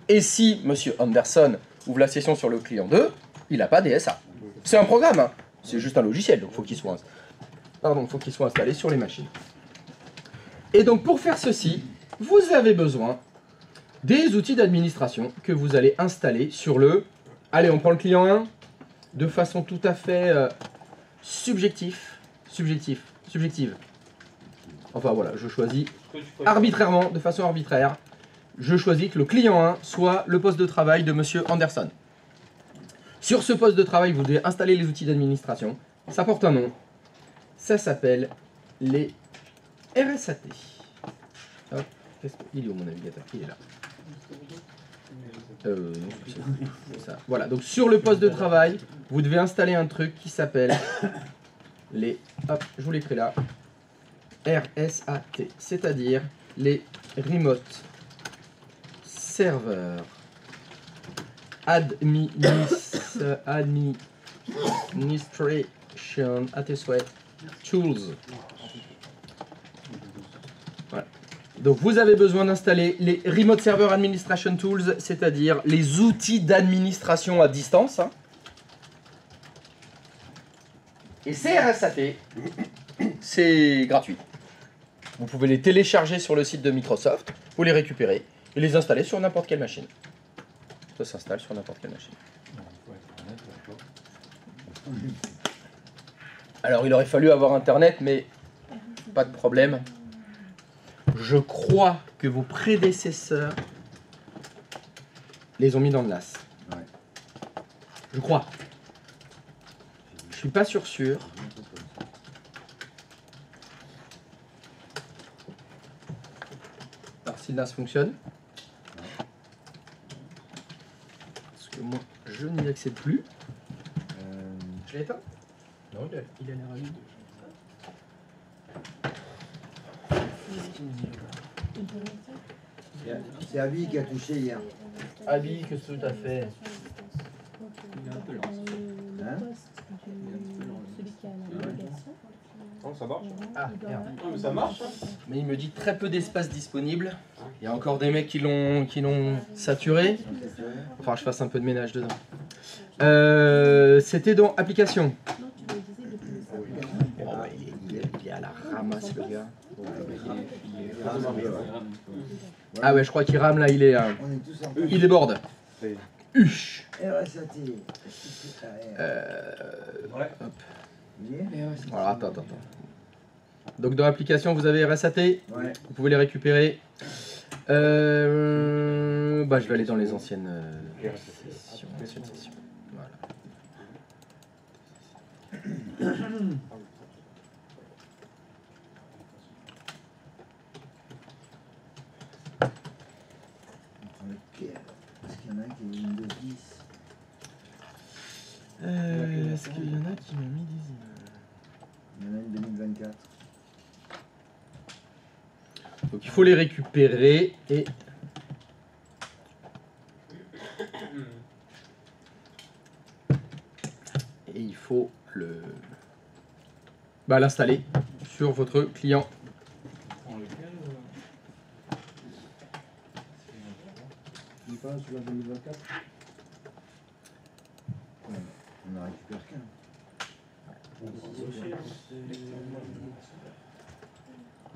Et si Monsieur Anderson ouvre la session sur le client 2, il n'a pas DSA. C'est un programme, hein. C'est juste un logiciel, donc faut qu'il soit installé sur les machines. Et donc, pour faire ceci, vous avez besoin des outils d'administration que vous allez installer sur le... Allez, on prend le client 1 de façon tout à fait subjective. Enfin voilà, je choisis arbitrairement, de façon arbitraire, je choisis que le client 1 soit le poste de travail de Monsieur Anderson. Sur ce poste de travail, vous devez installer les outils d'administration. Ça porte un nom. Ça s'appelle les RSAT. Hop, il est où mon navigateur? Il est là. C'est ça. Voilà, donc sur le poste de travail, vous devez installer un truc qui s'appelle les... Hop, je vous l'écris là. RSAT, c'est-à-dire les Remote Server Administration Tools. Voilà. Donc vous avez besoin d'installer les Remote Server Administration Tools, c'est-à-dire les outils d'administration à distance. Hein. Et ces RSAT, c'est gratuit. Vous pouvez les télécharger sur le site de Microsoft, vous les récupérez et les installer sur n'importe quelle machine. Ça s'installe sur n'importe quelle machine. Alors il aurait fallu avoir internet, mais pas de problème. Je crois que vos prédécesseurs les ont mis dans le NAS. Ouais. Je crois. Je suis pas sûr. Alors si le NAS fonctionne. Parce que moi, je n'y accède plus. Je l'ai éteint? Non, il a l'air allumé. C'est Abby qui a touché hier. Abby, que tout à fait. Hein? Non, ça marche. Ah, merde. Non, mais ça marche. Hein. Mais il me dit très peu d'espace disponible. Il y a encore des mecs qui l'ont saturé. Enfin, je fasse un peu de ménage dedans. C'était dans application. Oh, bah, il est à la ramasse, le gars. Ah ouais, je crois qu'il rame là, il est. On est tous en Il déborde. Huch. RSAT. Hop. Voilà, attends. Donc dans l'application, vous avez RSAT. Ouais. Vous pouvez les récupérer. Bah, je vais aller dans les anciennes sessions. Voilà. Est-ce qu'il y en a un qui est Windows 10? Est-ce qu'il y en a qui m'ont mis des Il y en a une 2024. Donc il faut les récupérer et il faut l'installer sur votre client. Il n'est pas sur la 2024. On en récupère qu'un.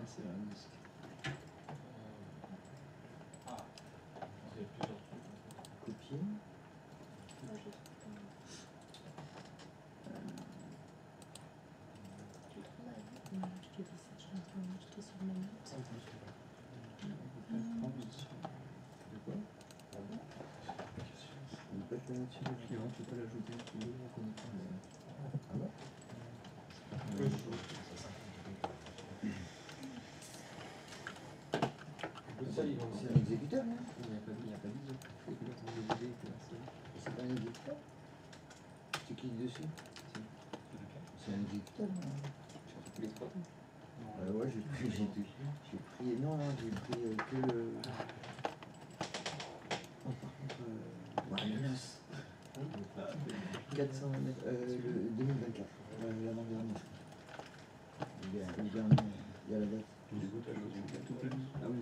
C'est un disque. Copier. Tu peux l'ajouter. C'est un exécuteur, non? Il n'y a pas d'ISO. C'est pas un exécuteur? Tu cliques dessus? C'est un exécuteur, non? Ouais, j'ai pris. Non, j'ai pris que le. Oh, par contre. Ouais, mince. 400 le 2024. L'avant-dernier. Le dernier. Il y a la date. Ah oui,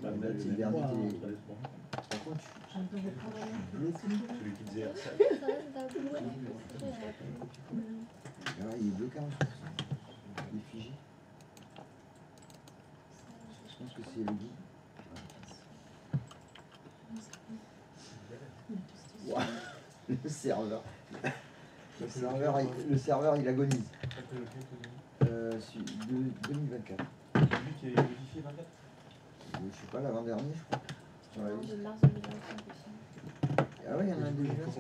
la date, c'est le dernier. Par contre, Celui qui disait ça. il est bloqué en France. Il est figé. Je pense que c'est le guide. Wow. Le serveur, il agonise. 2024. Celui qui est modifié 24. Je sais pas, l'avant-dernier, je crois. Sur la liste. De mars 2025 aussi. Ah ouais, il y en a un 2025.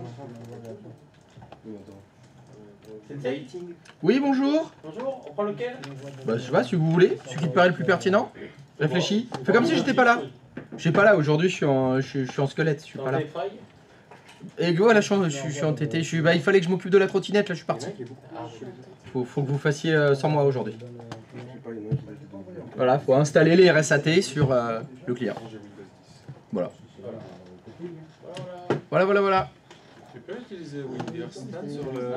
Sensei. Oui, bonjour. Bonjour, on prend lequel? Bah, je sais pas, si vous voulez, ce qui te paraît le plus pertinent. Réfléchis. Fais comme si j'étais pas là. Je suis pas là aujourd'hui, je suis en squelette, je suis pas là. Et voilà, je suis entêté. Il fallait que je m'occupe de la trottinette, là je suis parti. Faut que vous fassiez sans moi aujourd'hui. Voilà, faut installer les RSAT sur le client. Voilà. Voilà. Tu peux utiliser Windows Stat sur le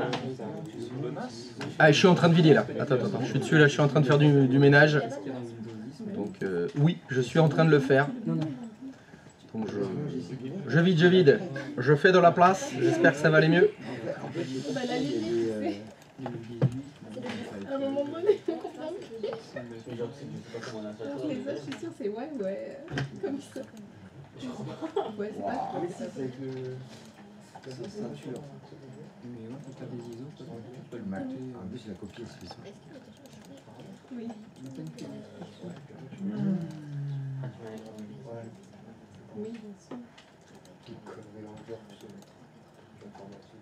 NAS? Ah, je suis en train de vider là. Attends, je suis dessus là, je suis en train de faire du ménage. Donc oui, je suis en train de le faire. Donc je vide. Je fais de la place, j'espère que ça va aller mieux. Bah, la limite, c'est à un moment donné, on comprend plus. Les autres, je suis sûre, c'est ouais, comme ça. Ouais, c'est pas. Avec le. Ceinture. En plus, la copie, c'est ça. Oui. Oui, bien sûr.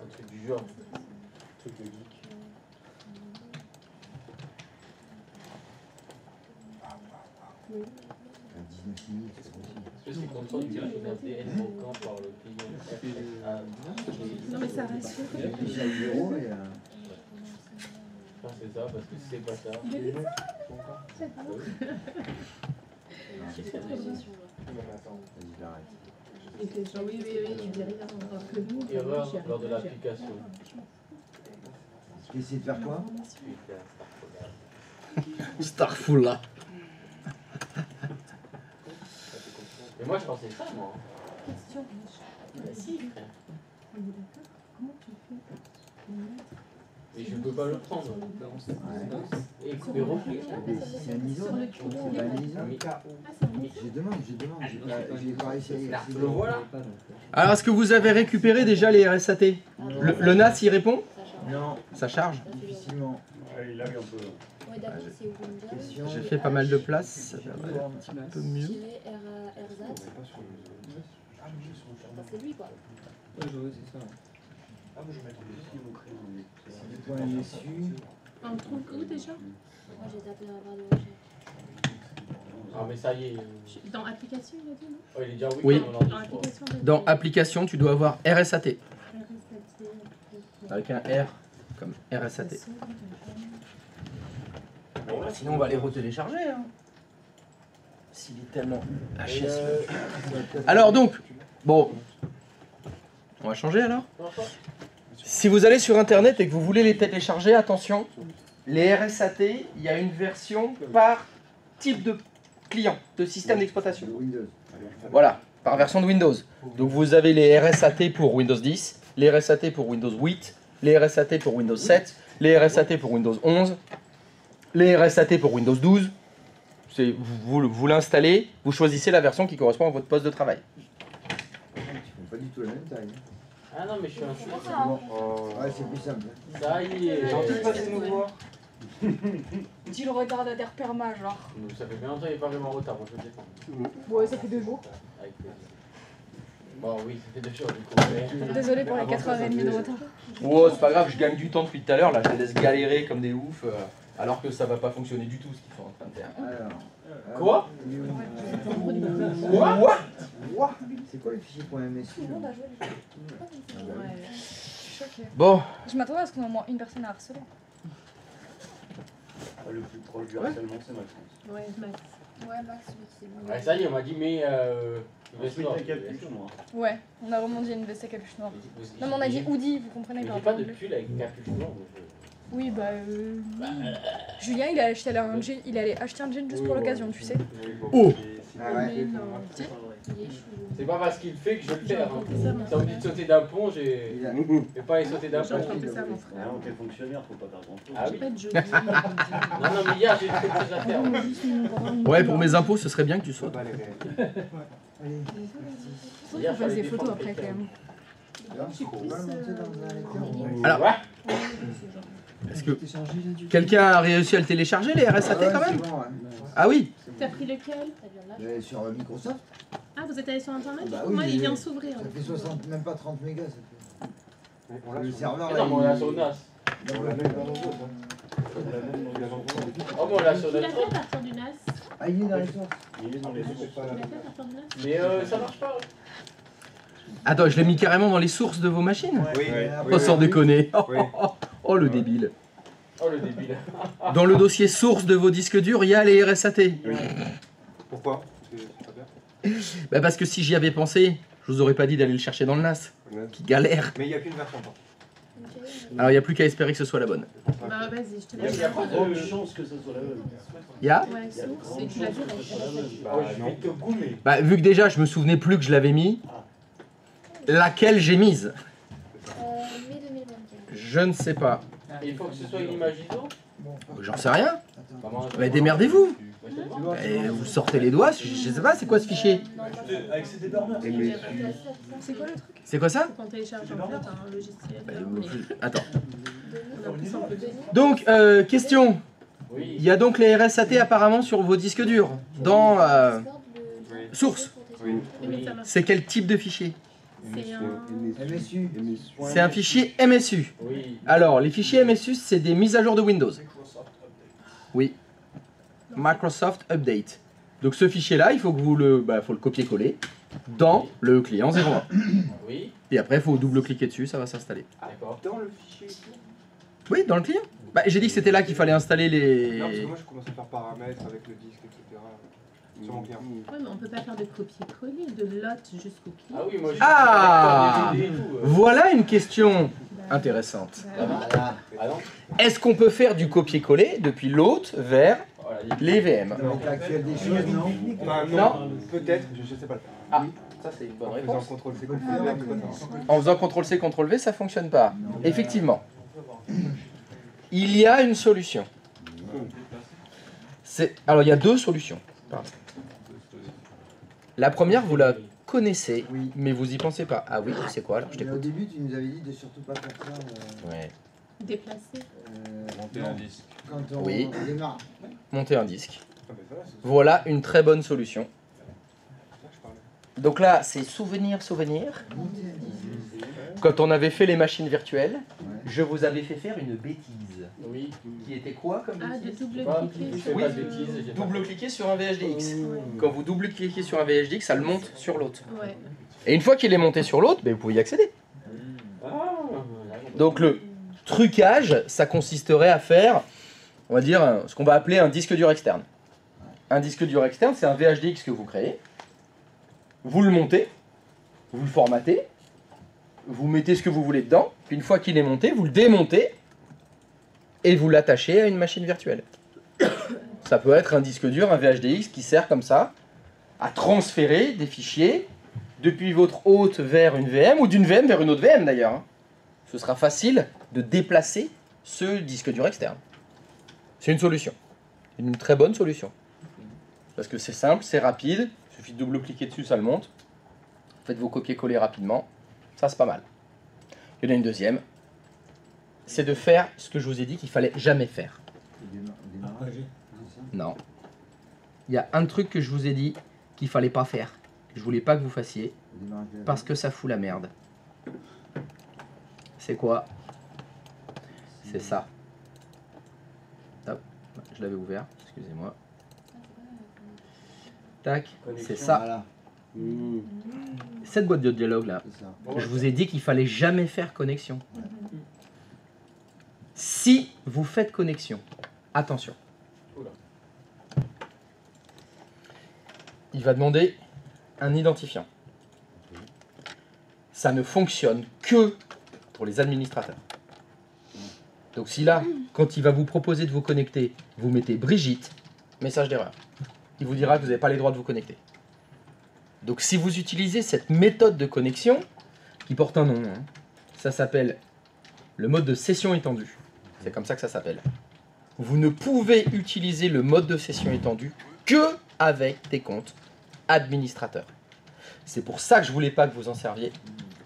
Un truc du genre. Truc de geek. Oui. À 19 minutes, c'est possible. Est-ce que c'est content de dire un DN manquant par le client? Non, mais ça reste. Il y a le bureau et. C'est ça, parce que si c'est pas ça. Vas-y, j'arrête. Et que genre, oui, tu dis rien encore que nous. Erreur lors de l'application. Tu essaies de faire quoi? Starful. Mais moi je pensais ça, moi. Question. Bah si, frère. On est d'accord. Comment tu fais Mais je peux pas le prendre. Et reflux. C'est un ISO. Sur le C'est culot, pas un ISO. Ah, c'est un mec. Je demande. J'ai pas réussi à y accéder. Le voilà. Alors, est-ce que vous avez récupéré déjà les RSAT? Le NAS y répond? Non, Ça charge? difficilement. Il a eu un peu. Ouais, d'accord, c'est Windows. Question. J'ai fait pas mal de place, ça devrait être un petit peu mieux. Tirer RZAT. Bah, c'est lui quoi. C'est du point MSU. On trouve où déjà? Moi j'ai tapé la barre de recherche. Ah mais ça y est. Dans application, il a dit, non? Oh, il est déjà Oui. mon ordi, Dans je crois. application. Dans application, tu dois avoir RSAT. RSAT. Avec un R comme RSAT. Bon, bah, sinon, on va les retélécharger. Hein. S'il est tellement HS. Alors donc, bon, on va changer alors. Si vous allez sur internet et que vous voulez les télécharger, attention, les RSAT, il y a une version par type de client, de système d'exploitation. Windows. Voilà, par version de Windows. Donc vous avez les RSAT pour Windows 10, les RSAT pour Windows 8, les RSAT pour Windows 7, les RSAT pour Windows 11, les RSAT pour Windows 12. Vous l'installez, vous choisissez la version qui correspond à votre poste de travail. Ils font pas du tout la même taille. Ah non mais je suis un chou. Ouais, c'est plus simple. Ça y est. Gentil de passer nous voir. Dis le retardataire perma, genre. Ça fait bien longtemps qu'il n'est pas vraiment en retard, moi je le défends. Ouais, ça fait 2 jours. Avec plaisir. Bon oui, ça fait 2 jours du coup. mais- Désolé pour les 4h30 de retard. Oh, c'est pas grave, je gagne du temps depuis tout à l'heure, là je les laisse galérer comme des oufs, alors que ça va pas fonctionner du tout ce qu'ils sont en train de faire. Alors. Quoi? Quoi? C'est quoi le fichier .msu là? Ouais, je suis choquée. Bon, Je m'attendais à ce qu'on ait au moins une personne à harceler. Le plus proche du harcèlement, c'est Max. Ouais, Max. Ouais, Max, oui, c'est bon. Ouais, ça y est, on m'a dit mais veste Ensuite, noire. la capuche noire. Ouais, on a vraiment dit une veste à capuche noire. Non, mais on a dit hoodie, vous comprenez Mais par j'ai pas de rapport au pull avec capuche noire. moi, je- Oui, bah. Julien, il allait acheter un jean, il allait acheter un jean juste pour l'occasion, tu sais. Oh. Ah ouais. Mais non. Il est chou. C'est pas parce qu'il le fait que je vais le faire. Hein. Ça, mon Ça me dit de sauter d'un pont, j'ai. Il a- Je vais pas aller sauter d'un J'ai pont. entendu ça, mon Ah frère. non, quel fonctionnaire, faut pas faire grand chose. Ah J'ai oui. pas de jeu. Non, non, mais hier j'ai fait quelque chose à faire. ouais, pour mes impôts, ce serait bien que tu sautes. Allez. Il faut fasse des photos après quand même. Alors, on va le monter dans un lecteur. Alors, Ouais. est-ce que quelqu'un a réussi à le télécharger, les RSAT Ouais, quand même? c'est bon, ouais. Ah oui. T'as pris lequel? Ça vient de là. Sur Microsoft, Ah, vous êtes allé sur internet? Bah oui, Moi, il j'ai- vient de s'ouvrir. ça fait 60, même pas 30 mégas. Ça fait. Le serveur Mais là. non, mais on l'a sur il- NAS. Non, On l'a même dans nos autres. Oh, mais on l'a sur Tu l'as notre. fait à partir du NAS? Ah, il est dans les sources. Il est dans les sources. Tu l'as fait à partir du NAS? Mais ça marche pas. Attends, je l'ai mis carrément dans les sources de vos machines. Oui, Oh, sans déconner. Oui. Oh, le débile. Oh le débile. Dans le dossier source de vos disques durs, il y a les RSAT. Pourquoi? Parce que c'est pas bien. Bah parce que si j'y avais pensé, je vous aurais pas dit d'aller le chercher dans le NAS. Qui galère. Mais il n'y a qu'une version. par contre. Alors il n'y a plus qu'à espérer que ce soit la bonne. Bah, vas-y, je te Il y a laisse. pas de chance que ça soit la même. Il y a Ouais, source, et tu l'as vu avec Bah, je vais te goumer. Bah vu que déjà je me souvenais plus que je l'avais mis, laquelle j'ai mise? Mai 2024. Je ne sais pas. Il faut que ce soit une image ISO. J'en sais rien. Comment- Mais démerdez-vous. Bah, je te le demande. Et vous sortez les doigts, je sais pas, c'est quoi ce fichier? Avec ses débardeurs. C'est quoi le truc? C'est quoi ça? Quand on télécharge en fait un logiciel. Bah, mais Attends. on a plus en plus. Donc, question. Oui. Il y a donc les RSAT apparemment sur vos disques durs. Dans source. Oui. Mais ça marche. C'est quel type de fichier? C'est un. MSU. C'est un fichier MSU. Oui. Alors, les fichiers MSU, c'est des mises à jour de Windows. Oui. Microsoft Update. Donc ce fichier-là, il faut que vous le, faut le copier-coller dans le client 01. Oui. Et après, il faut double-cliquer dessus, ça va s'installer. D'accord. Dans le fichier. Oui, dans le client. Bah, j'ai dit que c'était là qu'il fallait installer Non, parce que les... moi je commence à faire paramètres avec le disque, etc. Sur mon client. Ouais, mais on peut pas faire de copier-coller, de lot jusqu'au client. Ah oui, moi je Ah et tout, Voilà une question. Bah intéressante. Voilà. Ah non. Est-ce qu'on peut faire du copier-coller depuis l'autre vers Voilà, les VM? Dans l'état actuel des choses, non. Enfin, Non. Peut-être, je sais pas le faire. Ah, ça c'est une bonne En faisant réponse. contrôle C, contrôle V, après, En faisant CTRL-C, CTRL-V, ça fonctionne pas. Non. Effectivement. Il y a une solution. Alors, il y a deux solutions. Pardon. La première, vous la connaissez, Oui. mais vous y pensez pas. Ah oui, c'est quoi alors? Je Mais au t'écoute. début, tu nous avais dit de surtout pas faire ça Ouais. Déplacer. Monter non, un disque. quand on Oui. démarre. Monter un disque. Ah, mais ça va, c'est Voilà une très bonne solution. ça que je parlais. Donc là, c'est souvenir. Monter un disque. Quand on avait fait les machines virtuelles, Ouais. je vous avais fait faire une bêtise. Oui. Qui était quoi comme Ah, de bêtise? double Pas- cliquer. je fais Oui. pas de bêtises. j'ai pas- Double-cliquer sur un VHDX. Ouais. Quand vous double-cliquez sur un VHDX, ça le monte sur l'autre. Ouais. Et une fois qu'il est monté sur l'autre, ben, vous pouvez y accéder. Ah, Donc le trucage, ça consisterait à faire, on va dire, ce qu'on va appeler un disque dur externe. Un disque dur externe, c'est un VHDX que vous créez. Vous le montez, vous le formatez, vous mettez ce que vous voulez dedans, puis une fois qu'il est monté, vous le démontez et vous l'attachez à une machine virtuelle. Ça peut être un disque dur, un VHDX qui sert comme ça à transférer des fichiers depuis votre hôte vers une VM ou d'une VM vers une autre VM d'ailleurs. Hein. Ce sera facile de déplacer ce disque dur externe. C'est une solution. Une très bonne solution. Parce que c'est simple, c'est rapide, il suffit de double-cliquer dessus, ça le monte. Faites vos copier-coller rapidement. Ça, c'est pas mal. Il y en a une deuxième. C'est de faire ce que je vous ai dit qu'il fallait jamais faire. Démarrage, c'est ça. Non. Il y a un truc que je vous ai dit qu'il fallait pas faire. Que je voulais pas que vous fassiez. Démarrage de la Parce que ça fout la merde. C'est quoi? C'est ça. Hop, je l'avais ouvert, excusez-moi. Tac, c'est ça. Voilà, Hmm. Cette boîte de dialogue là, c'est ça. je vous ai dit qu'il fallait jamais faire connexion. Si vous faites connexion, attention. Oula. Il va demander un identifiant. Ça ne fonctionne que pour les administrateurs. Donc si là, quand il va vous proposer de vous connecter, vous mettez Brigitte, message d'erreur. Il vous dira que vous n'avez pas les droits de vous connecter. Donc si vous utilisez cette méthode de connexion, qui porte un nom, hein, ça s'appelle le mode de session étendue. C'est comme ça que ça s'appelle. Vous ne pouvez utiliser le mode de session étendue que avec des comptes administrateurs. C'est pour ça que je voulais pas que vous en serviez.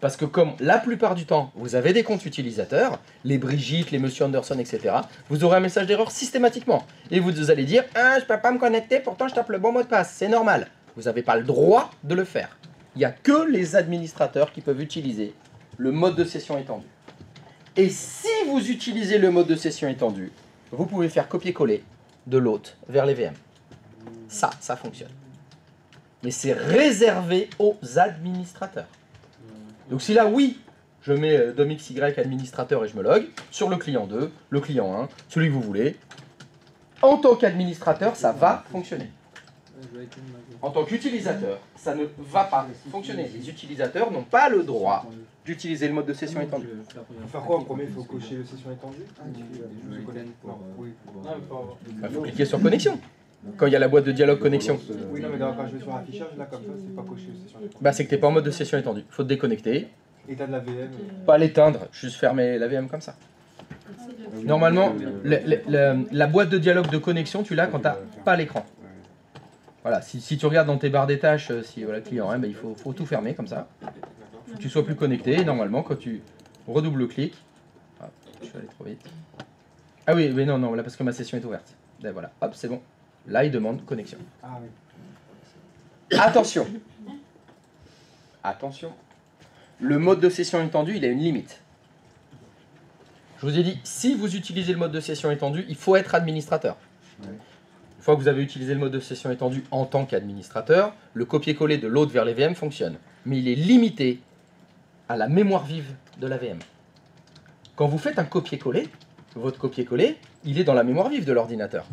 Parce que comme la plupart du temps, vous avez des comptes utilisateurs, les Brigitte, les Monsieur Anderson, etc., vous aurez un message d'erreur systématiquement. Et vous allez dire « Ah, je peux pas me connecter, pourtant je tape le bon mot de passe. » C'est normal. Vous n'avez pas le droit de le faire. Il n'y a que les administrateurs qui peuvent utiliser le mode de session étendu. Et si vous utilisez le mode de session étendu, vous pouvez faire copier-coller de l'hôte vers les VM. Ça fonctionne. Mais c'est réservé aux administrateurs. Donc si là, oui, je mets DOMXY administrateur et je me log sur le client 2, le client 1, celui que vous voulez. En tant qu'administrateur, ça va fonctionner. En tant qu'utilisateur, ça ne va pas fonctionner. Les utilisateurs n'ont pas le droit d'utiliser le mode de session étendu. Faut faire quoi en premier? Il faut cocher le session étendue? Ah, tu Je connais. Non, oui. Ah, mais faut avoir- Il faut cliquer sur connexion. Quand il y a la boîte de dialogue connexion, Oui, non, mais quand je vais sur l'affichage, là, comme ça, c'est pas coché le session étendue. bah, c'est que tu n'es pas en mode de session étendue. Il faut te déconnecter, État de la VM. pas l'éteindre, juste fermer la VM comme ça. Normalement, la boîte de dialogue de connexion, tu l'as quand tu n'as pas l'écran. Voilà, si tu regardes dans tes barres des tâches, si voilà, client 1, il faut tout fermer comme ça. Faut que tu sois plus connecté. Et normalement, quand tu redouble-cliques, ah, je suis allé trop vite. Ah oui, mais non, là parce que ma session est ouverte. Et voilà, hop, c'est bon. Là, il demande connexion. Ah oui. Attention. Attention. Le mode de session étendu, il a une limite. Je vous ai dit, si vous utilisez le mode de session étendu, il faut être administrateur. Une fois que vous avez utilisé le mode de session étendu en tant qu'administrateur, le copier-coller de l'autre vers les VM fonctionne. Mais il est limité à la mémoire vive de la VM. Quand vous faites un copier-coller, votre copier-coller, il est dans la mémoire vive de l'ordinateur.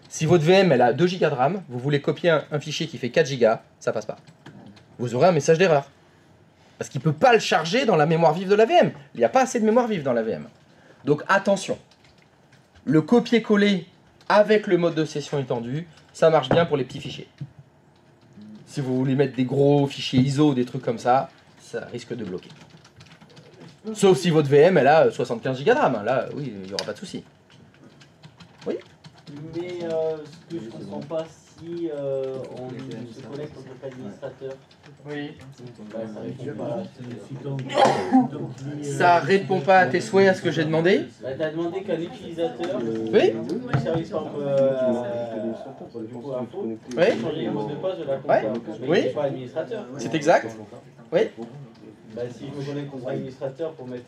Si votre VM elle a 2 Go de RAM, vous voulez copier un fichier qui fait 4 Go, ça passe pas. Vous aurez un message d'erreur. Parce qu'il ne peut pas le charger dans la mémoire vive de la VM. Il n'y a pas assez de mémoire vive dans la VM. Donc attention, le copier-coller avec le mode de session étendu, ça marche bien pour les petits fichiers. Si vous voulez mettre des gros fichiers ISO, des trucs comme ça, ça risque de bloquer. Sauf si votre VM, elle a 75 Go de RAM. Là, oui, il n'y aura pas de souci. Oui. Mais ce que je comprends pas, si on se connecte en tant qu'administrateur, Oui. bah, Ça répond pas à tes souhaits, à ce que j'ai demandé. bah, t'as demandé qu'un utilisateur Oui. du service par exemple, du coup, info, Oui. changer les mots de passe de la compte. Ouais. Mais Oui. il n'est pas administrateur. C'est exact. Oui. Bah, si je me connecte en tant qu'administrateur pour mettre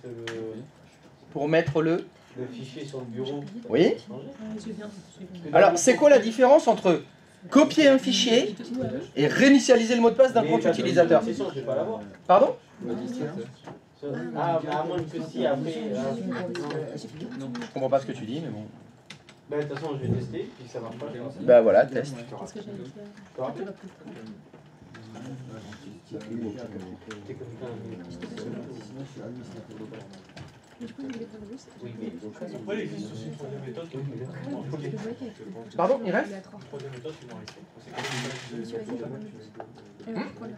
Pour mettre le... le fichier sur le bureau, Oui. Je viens. Alors, c'est quoi la différence entre copier un fichier et réinitialiser le mot de passe d'un compte utilisateur? C'est sûr, je vais pas l'avoir. Pardon? Ah, à moins que si après. Je comprends pas ce que tu dis, mais bon. Bah, de toute façon, je vais tester, puis ça marche pas. je vais Bah voilà, test. Qu'est-ce que j'allais faire? te rappeler. Oui, mais Après, il existe aussi une troisième méthode qui est Pardon, il reste? une troisième méthode qui m'en reste.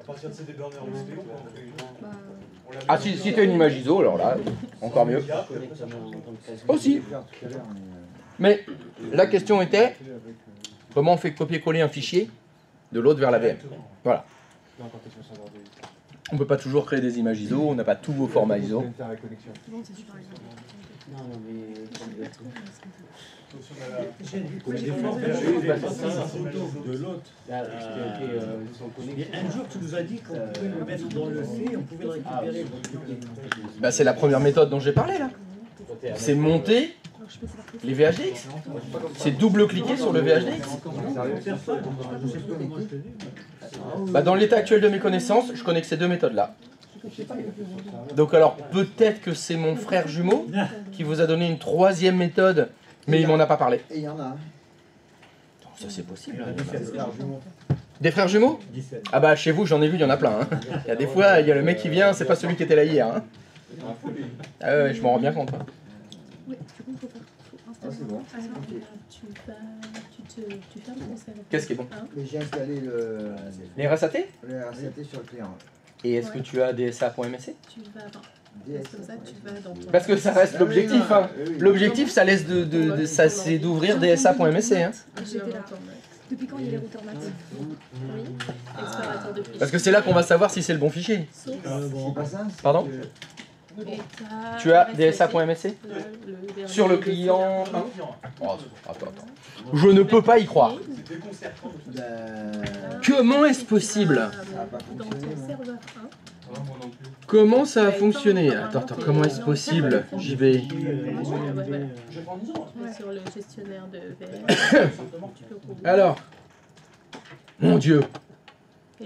À partir de ces burners USB, on Ah, si tu as une image ISO, alors là, encore mieux. Aussi. Mais la question était, comment on fait copier-coller un fichier de l'autre vers la VM? Voilà. On ne peut pas toujours créer des images ISO, on n'a pas tous vos formats ISO. Non, mais. De l'autre. Et un jour, tu nous as dit qu'on pouvait le mettre dans le C, on pouvait le récupérer. Bah, c'est la première méthode dont j'ai parlé là. C'est monter les VHDX. C'est double-cliquer sur le VHDX. Bah, dans l'état actuel de mes connaissances, je connais que ces deux méthodes-là. Donc alors peut-être que c'est mon frère jumeau qui vous a donné une troisième méthode, mais il m'en a pas parlé. Et il y en a. Ça c'est possible. Des frères jumeaux? Ah bah chez vous j'en ai vu, il y en a plein. Hein. Il y a des fois, il y a le mec qui vient, c'est pas celui qui était là hier. Hein. Ah ouais, je m'en rends bien compte. Hein. Oui, du coup, il faut installer. bon. Tu fermes ton serveur. Qu'est-ce qui est bon? Mais j'ai installé Les RSAT? le RCT sur le client. Et est-ce que tu as DSA.msc? Tu vas avant. Parce que ça, tu vas dans ton... Parce que ça reste l'objectif. Hein. L'objectif, ça laisse ça c'est d'ouvrir DSA.msc. Hein. J'étais là. Depuis quand il y a les routeurs mat? Oui. Explorateur de fichiers. Parce que c'est là qu'on va savoir si c'est le bon fichier. C'est pas ça? Pardon? Et Tu as DSA.msc? le Sur le client 1? Oh, attends. Je ne peux pas y croire. Comment est-ce possible? Dans ton serveur 1. Comment ça a fonctionné? Attends, comment est-ce possible? J'y vais. Sur le gestionnaire de VM. Alors, mon Dieu.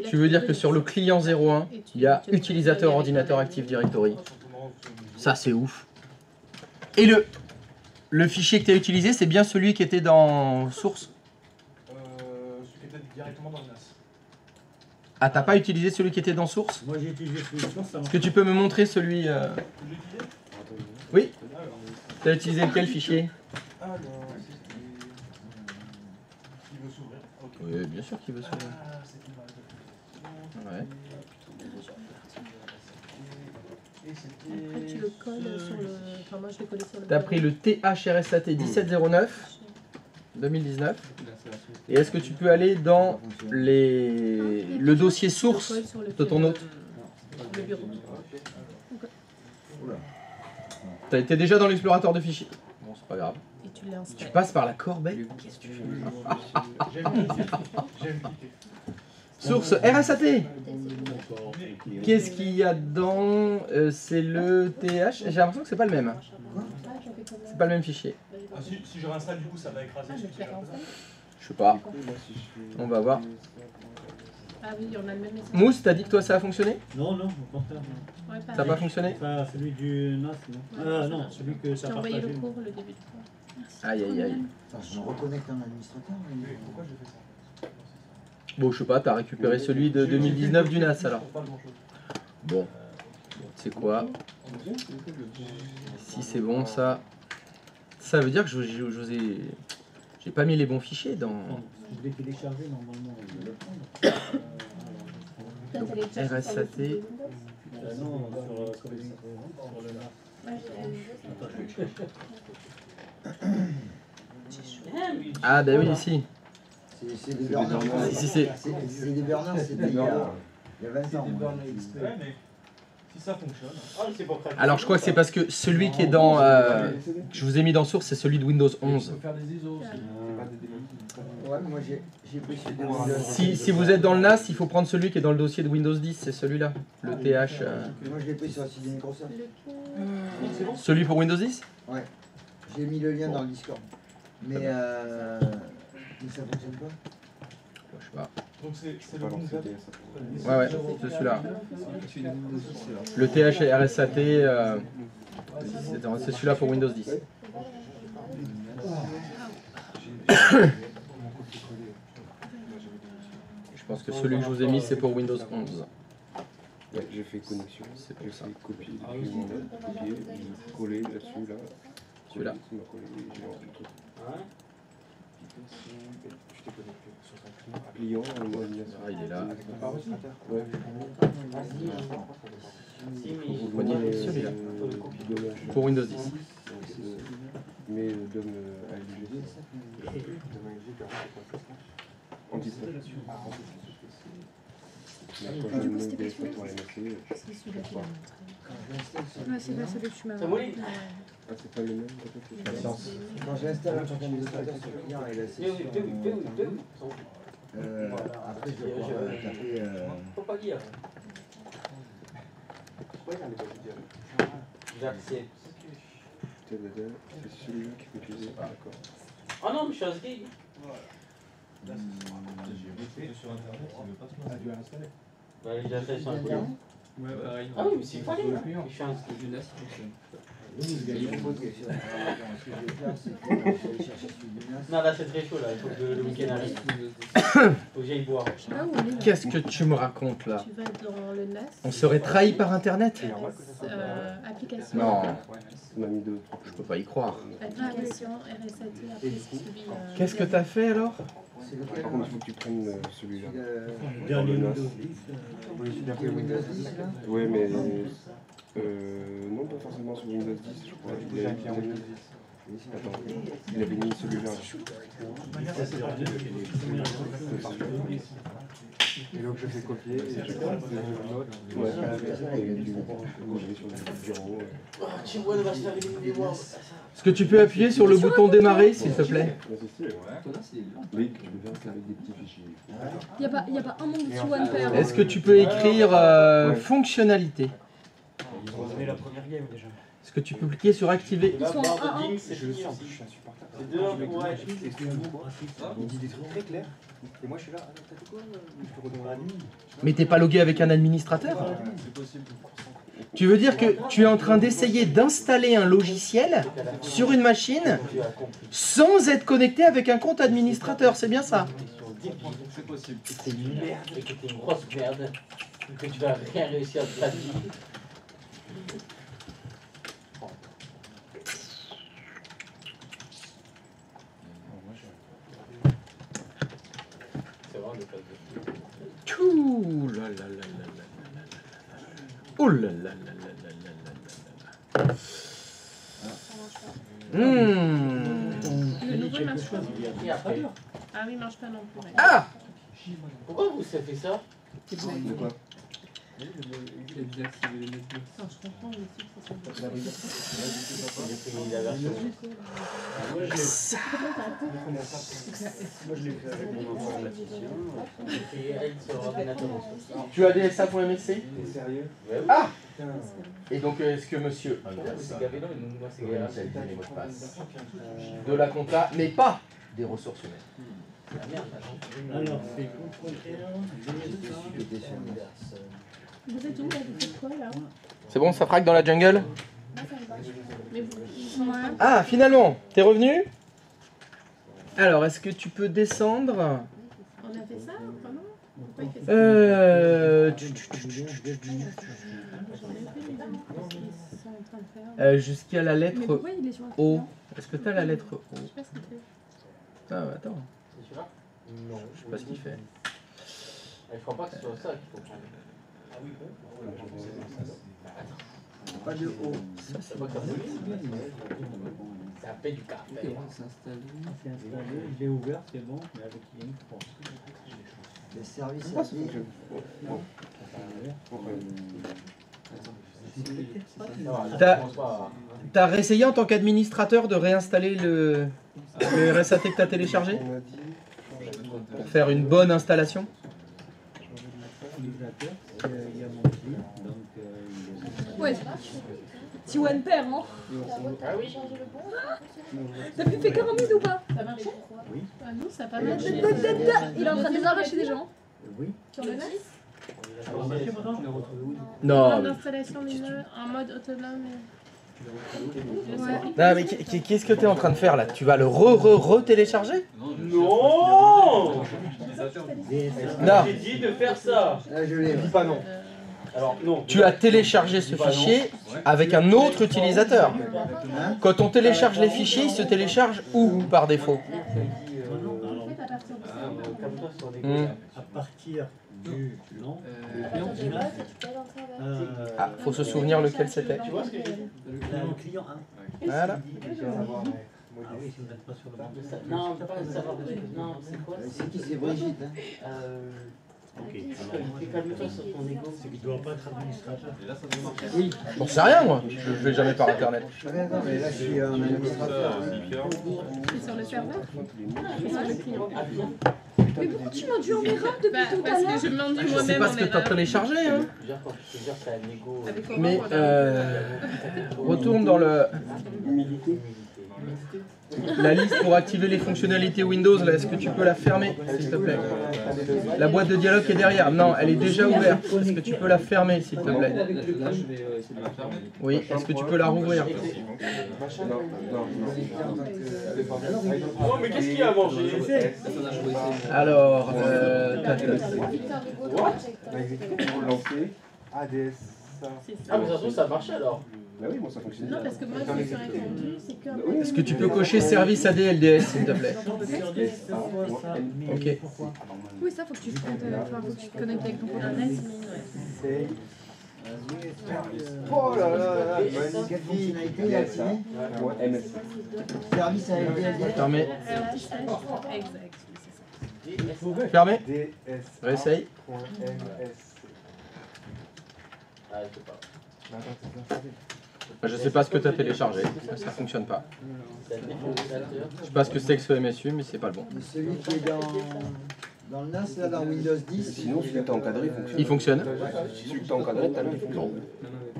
Tu veux dire que sur le client 01, il y a utilisateur ordinateur Active Directory. Ça, c'est ouf. Et le fichier que tu as utilisé, c'est bien celui qui était dans source? Celui qui était directement dans le NAS. Ah, t'as pas utilisé celui qui était dans source? Moi j'ai utilisé celui de source. Est-ce que tu peux me montrer celui... Tu l'as utilisé? Oui. Tu as utilisé lequel fichier? Alors, c'était... Qui veut s'ouvrir? Ok. Oui, bien sûr qu'il veut s'ouvrir. Ah, c'est qui m'a... Ouais. Après, tu le colles sur le... Enfin, moi, je l'ai collé sur le... T'as pris le THRSAT 1709 2019. Et est-ce que tu peux aller dans le dossier source de ton hôte? Le bureau. T'as été déjà dans l'explorateur de fichiers. Bon, c'est pas grave. Et tu l'installes. Tu passes par la corbeille. Qu'est-ce que tu fais? J'aime cliquer. Source RSAT. Qu'est-ce qu'il y a dedans? C'est le TH. J'ai l'impression que c'est pas le même. C'est pas le même fichier. Ah, si je réinstalle, du coup, ça va écraser. Je sais pas. On va voir. Ah oui, on a le même message. Mousse, t'as dit que toi ça a fonctionné? Non, au contraire. Non. Ouais, Ça n'a pas fonctionné? Pas celui du NAS, non. Ah non, celui que Je ça t'ai a envoyé partagé. le cours, le début du cours. Aïe aïe aïe. Enfin, je me reconnecte en administrateur. Mais... Pourquoi j'ai fait ça? Bon, je sais pas, t'as récupéré celui de 2019 du NAS alors. Bon. sais quoi? Si c'est bon, ça veut dire que je vous ai... J'ai pas mis les bons fichiers dans... Je l'ai téléchargé normalement. RSAT. Non, sur le Ah bah oui, ici. C'est des burners. Si, C'est des burners, c'était il y a 20 ans. moi. Ouais, mais si ça fonctionne. Alors je crois que c'est parce que celui qui est dans... que je vous ai mis dans source, c'est celui de Windows 11. Faire des ISO aussi. Ouais, moi j'ai pris celui de Windows. Si vous êtes dans le NAS, il faut prendre celui qui est dans le dossier de Windows 10, c'est celui-là. Le TH... Moi je l'ai pris sur le site de Microsoft. Celui pour Windows 10? Ouais. J'ai mis le lien dans le Discord. Mais ça fonctionne pas. Je sais pas. Donc c'est le bon gars. Ouais, c'est celui-là. Le TH et RSAT, c'est celui-là pour Windows 10. Je pense que celui que je vous ai mis, c'est pour Windows 11. Ouais, j'ai fait connexion, C'est pour j'ai ça. fait copier, copier, j'ai collé là-dessus, là. Celui-là. Ça m'a collé, j'ai lancé le truc. Pliant, un mot Ah, il est là. Ouais. Vous preniez celui-là. Pour Windows 10. Mais Dom ALG. En 19. Quand je me mets des fois pour les masser, C'est celui-là qui l'a montré. C'est pas celui que tu m'as Ça mollit. ah, c'est pas le même peut-être. Quand j'installe un utilisateur sur le client et la session, après je vais pouvoir taper. Faut pas dire. J'accepte. C'est celui-là qu'il faut utiliser. D'accord. Ah non, mais je suis inscrit. Sur internet, il veut pas se lancer. Bah, il a fait sur un client. Ouais, pareil. Ah oui, mais c'est fallait. Je suis inscrit. Ce que je vais faire, c'est que je vais aller chercher celui du NAS. Non, là c'est très chaud là, il faut que le week-end arrive. Faut que j'aille boire. Je sais pas où on est là. Qu'est-ce que tu me racontes là? Tu vas dans le NAS, On serait trahi par Internet? application. Non, Ça m'a mis deux. je peux pas y croire. Application, RSAT, après c'est celui. Qu'est-ce que t'as fait alors? C'est lequel? Par contre, il faut que tu prennes celui-là. Le dernier Windows 10. Le Windows 10 là? Ouais, mais. Non, pas forcément sur Windows 10, je crois. Il avait mis... Attends, il avait mis celui-là. Et donc je fais copier et je prends une note. Ouais, et du coup, j'ai sur le bureau. Tu vois, va se faire éliminer moi. Est-ce que tu peux appuyer sur le bouton démarrer s'il te plaît? Ouais, c'est stylé, ouais. Oui, tu peux faire ça avec des petits fichiers. Y a pas un monde dessus OnePair. Est-ce que tu peux écrire fonctionnalité? Ils ont donné la première game déjà. Est-ce que tu peux cliquer sur activer? Ils sont en 1-1. C'est fini aussi. Je suis insupportable. C'est deux pour ouais. Il dit des trucs très clairs. Et moi je suis là, t'as fait quoi? Je te redemande la nuit. Mais t'es pas logué avec un administrateur? C'est possible. Tu veux dire que tu es en train d'essayer d'installer un logiciel sur une machine sans être connecté avec un compte administrateur, c'est bien ça? C'est possible. C'est une merde et que t'es une grosse merde. Que tu vas rien réussir de ta vie. C'est vraiment le cas de... Ouh là là là là là là là. Oh là là là là là là là là. Le nouveau il marche pas. Et après, Ah oui, il marche pas non plus. Ouais. Ah! pourquoi vous avez fait ça? De quoi? Non, je comprends, mais c'est ça. J'ai pris la version. Moi je l'ai fait avec mon informaticien. J'ai pris elle sur ordinateur. Tu as DSA.msc? T'es sérieux? Ouais, oui. Ah! Et donc est-ce que monsieur C'est gavé, non, mais moi c'est Oui, gavé. vous avez dit les mots de passe de la compta, mais pas des ressources humaines. C'est la merde, là. Alors, c'est CTRL, Vous êtes où là? Vous faites quoi là? C'est bon, ça frappe dans la jungle? Mais vous, ils sont là. Ah, finalement, t'es revenu? Alors, est-ce que tu peux descendre? On a fait ça? Vraiment? Jusqu'à la lettre O. Est-ce que tu as la lettre O? Je sais pas ce qu'il fait. Ah, attends. C'est celui-là? Non. Je sais pas ce qu'il fait. Je crois pas que ce soit ça qu'il faut prendre. Pas de haut. Ça, c'est pas comme ça. Ça fait du café. C'est installé, je l'ai ouvert, c'est bon, mais avec Link 3. Les services Pourquoi ça fonctionne? T'as réessayé en tant qu'administrateur de réinstaller le RSAT que t'as téléchargé On a dit. pour faire une bonne installation? Ouais. Si One perd, hein. Ah oui, changer le bon. T'as pu faire 40 000 ou pas? Ça marche? Oui. Ah non, ça a pas marché. Il est en train de les arracher des gens. Oui. Sur le 9. Non. En installation mineur, en mode autonome. Non, mais qu'est-ce que t'es en train de faire là? Tu vas le re-télécharger? Non! Non. J'ai dit de faire ça. Là, je l'ai. Dis pas non. Alors, non. Tu as téléchargé ce fichier avec un autre utilisateur. Quand on télécharge les fichiers, ils se téléchargent où par défaut? À partir du nom, Ah, faut se souvenir lequel c'était. Tu vois ce que j'ai dit? le client 1. Voilà. Ah oui, si vous n'êtes pas sur le banc. Non, pas savoir. Non, c'est quoi? C'est qui? C'est Brigitte. Hein. Ok. Calme-toi sur ton ego. C'est qu'il ne doit pas être administrateur. Oui. J'en sais rien moi. Je vais jamais par internet. Non, mais là, je suis un administrateur. C'est sur le serveur? C'est sur le client. Mais pourquoi tu m'as dû en erreur depuis tout à Parce l'heure? que je m'enduis Je sais moi-même pas en ce que t'as erreur. téléchargé, hein. Je te jure, c'est un ego. Avec comment Mais on va retourne dans la liste pour activer les fonctionnalités Windows. Là, est-ce que tu peux la fermer, s'il te plaît? La boîte de dialogue est derrière. Non, elle est déjà ouverte. Est-ce que tu peux la fermer, s'il te plaît? Oui. Est-ce que tu peux la rouvrir? Non, non, Oh, mais qu'est-ce qu'il a mangé? Alors, Pour lancer ADS. Ah, mais ça se trouve, ça a marché alors. Bah oui, moi ça fonctionne. Non, parce que moi, c'est sur répondu, c'est que... est-ce que tu peux cocher service ADLDS, s'il te plaît? Ok. Oui, ça, faut que tu te connectes avec ton compte adresse. Oh là là là là. Quelle fonctionnalité il a activé? MSC. Service à LDLD. Fermé. Exact. Fermé. DS. Réessaye. Ah, je sais pas. Je sais pas ce que tu as téléchargé. Ça fonctionne pas. Je sais pas ce que c'est que ce MSU, mais c'est pas le bon. Celui qui est dans le NAS, là, dans Windows 10. Sinon, celui que t'as encadré fonctionne. Il fonctionne. Celui que t'as encadré, t'as le fonctionne.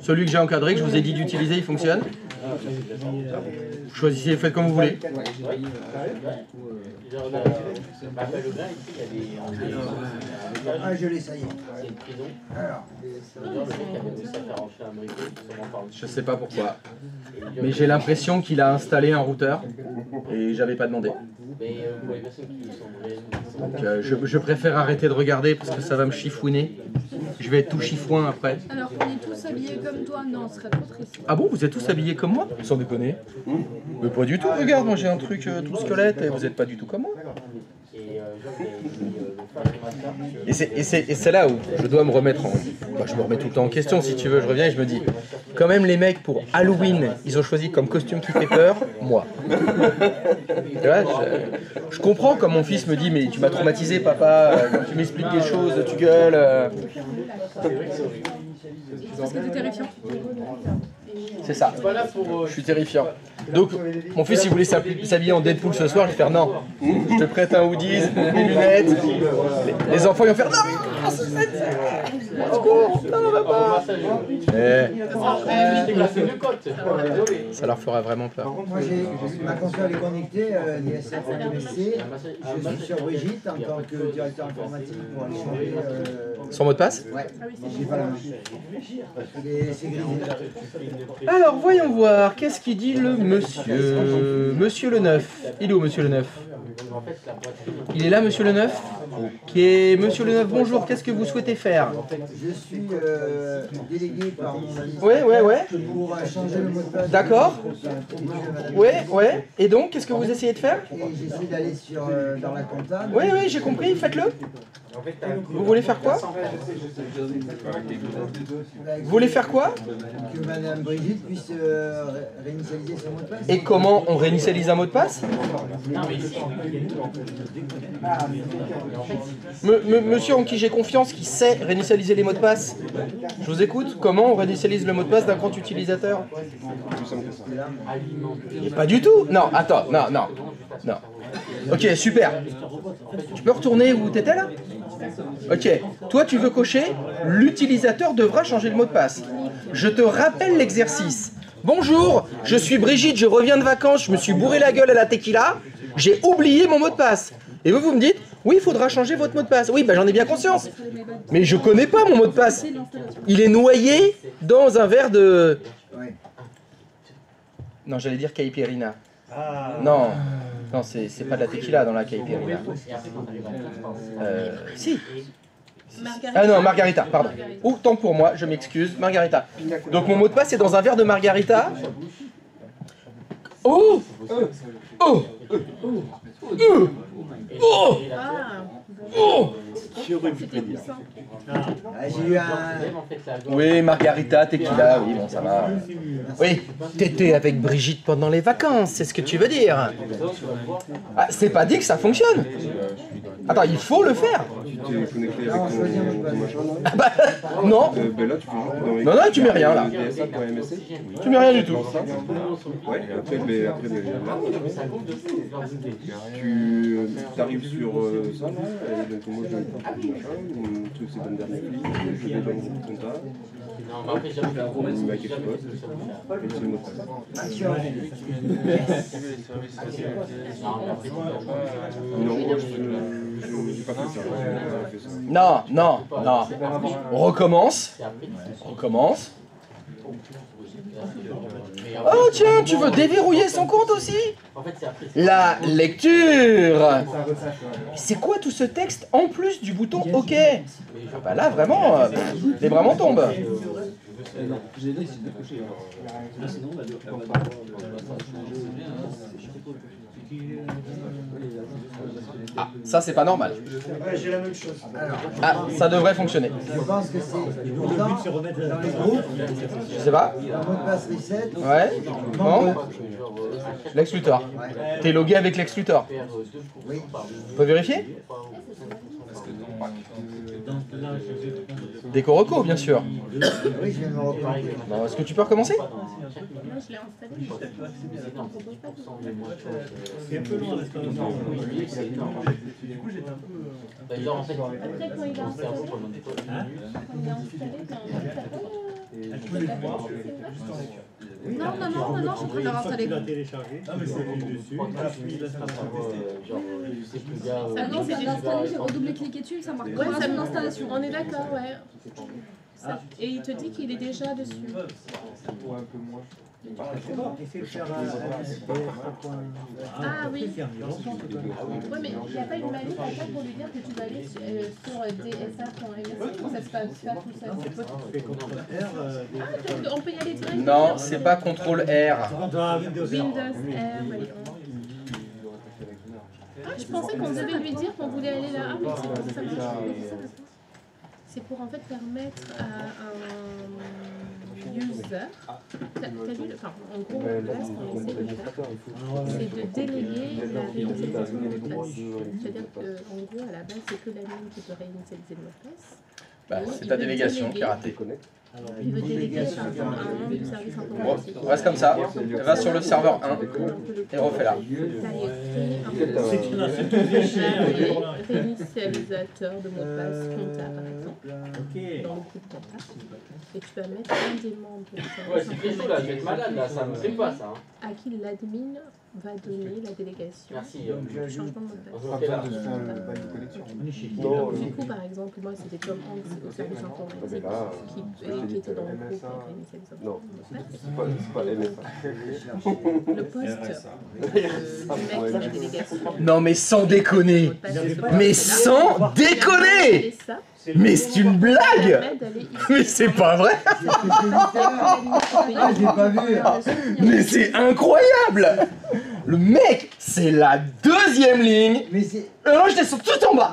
Celui que j'ai encadré, que je vous ai dit d'utiliser, il fonctionne. Choisissez, faites comme vous voulez. Ah, je l'ai, ça y est. C'est une prison. Alors, Le mec avait réussi à faire rentrer un briquet, sûrement par le Je sais pas pourquoi. Mais j'ai l'impression qu'il a installé un routeur et j'avais pas demandé. Mais pour les personnes qui sont vraies, Donc je préfère arrêter de regarder parce que ça va me chifouiner. Je vais être tout chifouin après. Alors qu'on est tous habillés comme toi, non, ce serait trop triste. Ah bon, vous êtes tous habillés comme moi? Sans déconner. Mais pas du tout, regarde, moi j'ai un truc tout squelette et vous êtes pas du tout comme moi. et le phare du master. Et c'est là où je dois me remettre en... Bah, je me remets tout le temps en question, si tu veux, je reviens et je me dis, quand même les mecs pour Halloween, ils ont choisi comme costume qui fait peur, moi. Tu vois, je comprends quand mon fils me dit, mais tu m'as traumatisé papa, quand tu m'expliques des choses, tu gueules. Parce que t'es terrifiant. C'est ça, Voilà pour. je suis terrifiant. Donc, mon fils, il voulait s'habiller en Deadpool ce soir, je vais faire non. Je te prête un hoodies, des lunettes. Les enfants, ils vont faire non, non, on va pas. Ça leur fera vraiment peur. moi, ma console est connectée, l'ISF MSC. Je suis sur Brigitte en tant que directeur informatique pour aller changer. Son mot de passe? Ouais, j'ai pas la main. C'est grisé. Alors, voyons voir, qu'est-ce qu'il dit le monsieur? Monsieur le 9. Il est où, monsieur le 9? Il est là, monsieur le 9? Ok, monsieur Le Neuf, bonjour, qu'est-ce que vous souhaitez faire? Je suis délégué par mon assistant Ouais. pour changer le mot de passe. D'accord. Ouais. Et donc, qu'est-ce que vous essayez de faire? Et j'essaie d'aller dans la compta. Oui, j'ai compris, faites-le. Vous voulez faire quoi? Vous voulez faire quoi? Que Madame Brigitte puisse réinitialiser son mot de passe. Et comment on réinitialise un mot de passe? Monsieur en qui j'ai confiance, qui sait réinitialiser les mots de passe, je vous écoute. Comment on réinitialise le mot de passe d'un compte utilisateur? Et pas du tout. Non, attends, non. Ok, super. Tu peux retourner où t'étais là? Ok, toi tu veux cocher « L'utilisateur devra changer le mot de passe ». Je te rappelle l'exercice. Bonjour, je suis Brigitte, je reviens de vacances, je me suis bourré la gueule à la tequila, j'ai oublié mon mot de passe. Et vous me dites « Oui, il faudra changer votre mot de passe ». Oui, j'en ai bien conscience. Mais je connais pas mon mot de passe. Il est noyé dans un verre de... Non, j'allais dire caipirinha. Non, c'est pas de la tequila dans la caipirinha. Si. Ah non, margarita, pardon. Autant pour moi, je m'excuse, margarita. Donc mon mot de passe est dans un verre de margarita. Oh. J'ai eu un... Oui, margarita, tequila, oui, bon, ça va. Oui, t'étais avec Brigitte pendant les vacances, c'est ce que tu veux dire. Ah, c'est pas dit que ça fonctionne. Attends, il faut le faire. Tu t'es connecté avec ton machin là? Ah bah, non. Ben là, tu fais genre dans les... Non, tu mets rien là. DSA.msc. Tu mets rien du tout. Ouais, et après, tu arrives sur ça là, et donc moi je mon truc c'est dans le dernier clic, je vais dans le groupe compta, on met quelque chose, et c'est le mot de passe. Non, moi j'ai pas fait ça. Non. On recommence. Oh tiens, tu veux déverrouiller son compte aussi? La lecture. C'est quoi tout ce texte en plus du bouton OK? Ah bah là vraiment, les bras m'en tombent. Ah, ça c'est pas normal. J'ai la même chose. Ah, ça devrait fonctionner. Je pense que c'est pourtant dans les groupes, Je sais pas. le mot de passe reset. Ouais. Bon. Lex Luthor. T'es logué avec Lex Luthor. Oui. On peut vérifier? Déco reco, bien sûr. Oui, je viens de me reconnecter. Bon, est-ce que tu peux recommencer? Non, je l'ai installé. C'est un peu long à l'installation. Du coup, j'étais un peu... D'ailleurs, en fait, Après, quand il a installé, Non, je suis en train de le réinstaller. Tu l'as téléchargé, tu l'as dessus, puis là, ça va tester. Ah non, c'est installé, j'ai redoublé-cliqué dessus, ça marque. Ouais, ça l'installation. On est d'accord, ouais. Et il te dit qu'il est déjà dessus. Essaye de faire Ah oui. Ouais, mais il n'y a pas une manip à faire pour lui dire que tu vas aller sur DSA.msc ou ça se passe pas tout seul? Ah, on peut y aller direct? Non, c'est pas CTRL R. Windows R, allez, Ah, je pensais qu'on devait lui dire qu'on voulait aller là. Ah, mais c'est pour ça marche. C'est pour en fait permettre à un user, t'as vu, enfin, en gros, là, ce qu'on essaie de faire, c'est de déléguer la réinitialisation de mot de passe. C'est-à-dire qu'en gros, à la base, c'est que l'admin qui peut réinitialiser le mot de passe. Bah, c'est ta délégation qui a raté. Il veut déléguer à un membre du service informatique. Bon, reste comme ça. Va sur le serveur 1 et refais-la. Réinitialisateur de mot de passe compta, par exemple, dans le groupe compta. Et tu vas mettre un des membres du ouais, service c'est chaud là, je vais être malade là, ça me fait pas ça. à qui l'admin va donner la délégation Merci. du changement de mot de passe. Pas besoin de faire le bail de connexion. Non, coup, par exemple, moi, c'était Tom Hanks au service informatique qui était dans le groupe réinitialisation. Non, c'est pas MSA. Le poste du mec de la délégation. Non mais sans déconner. Mais sans déconner. Mais c'est une blague. Mais c'est pas vrai. J'ai pas vu. Mais c'est incroyable. Le mec, c'est la deuxième ligne. Mais c'est. Alors je descends tout en bas,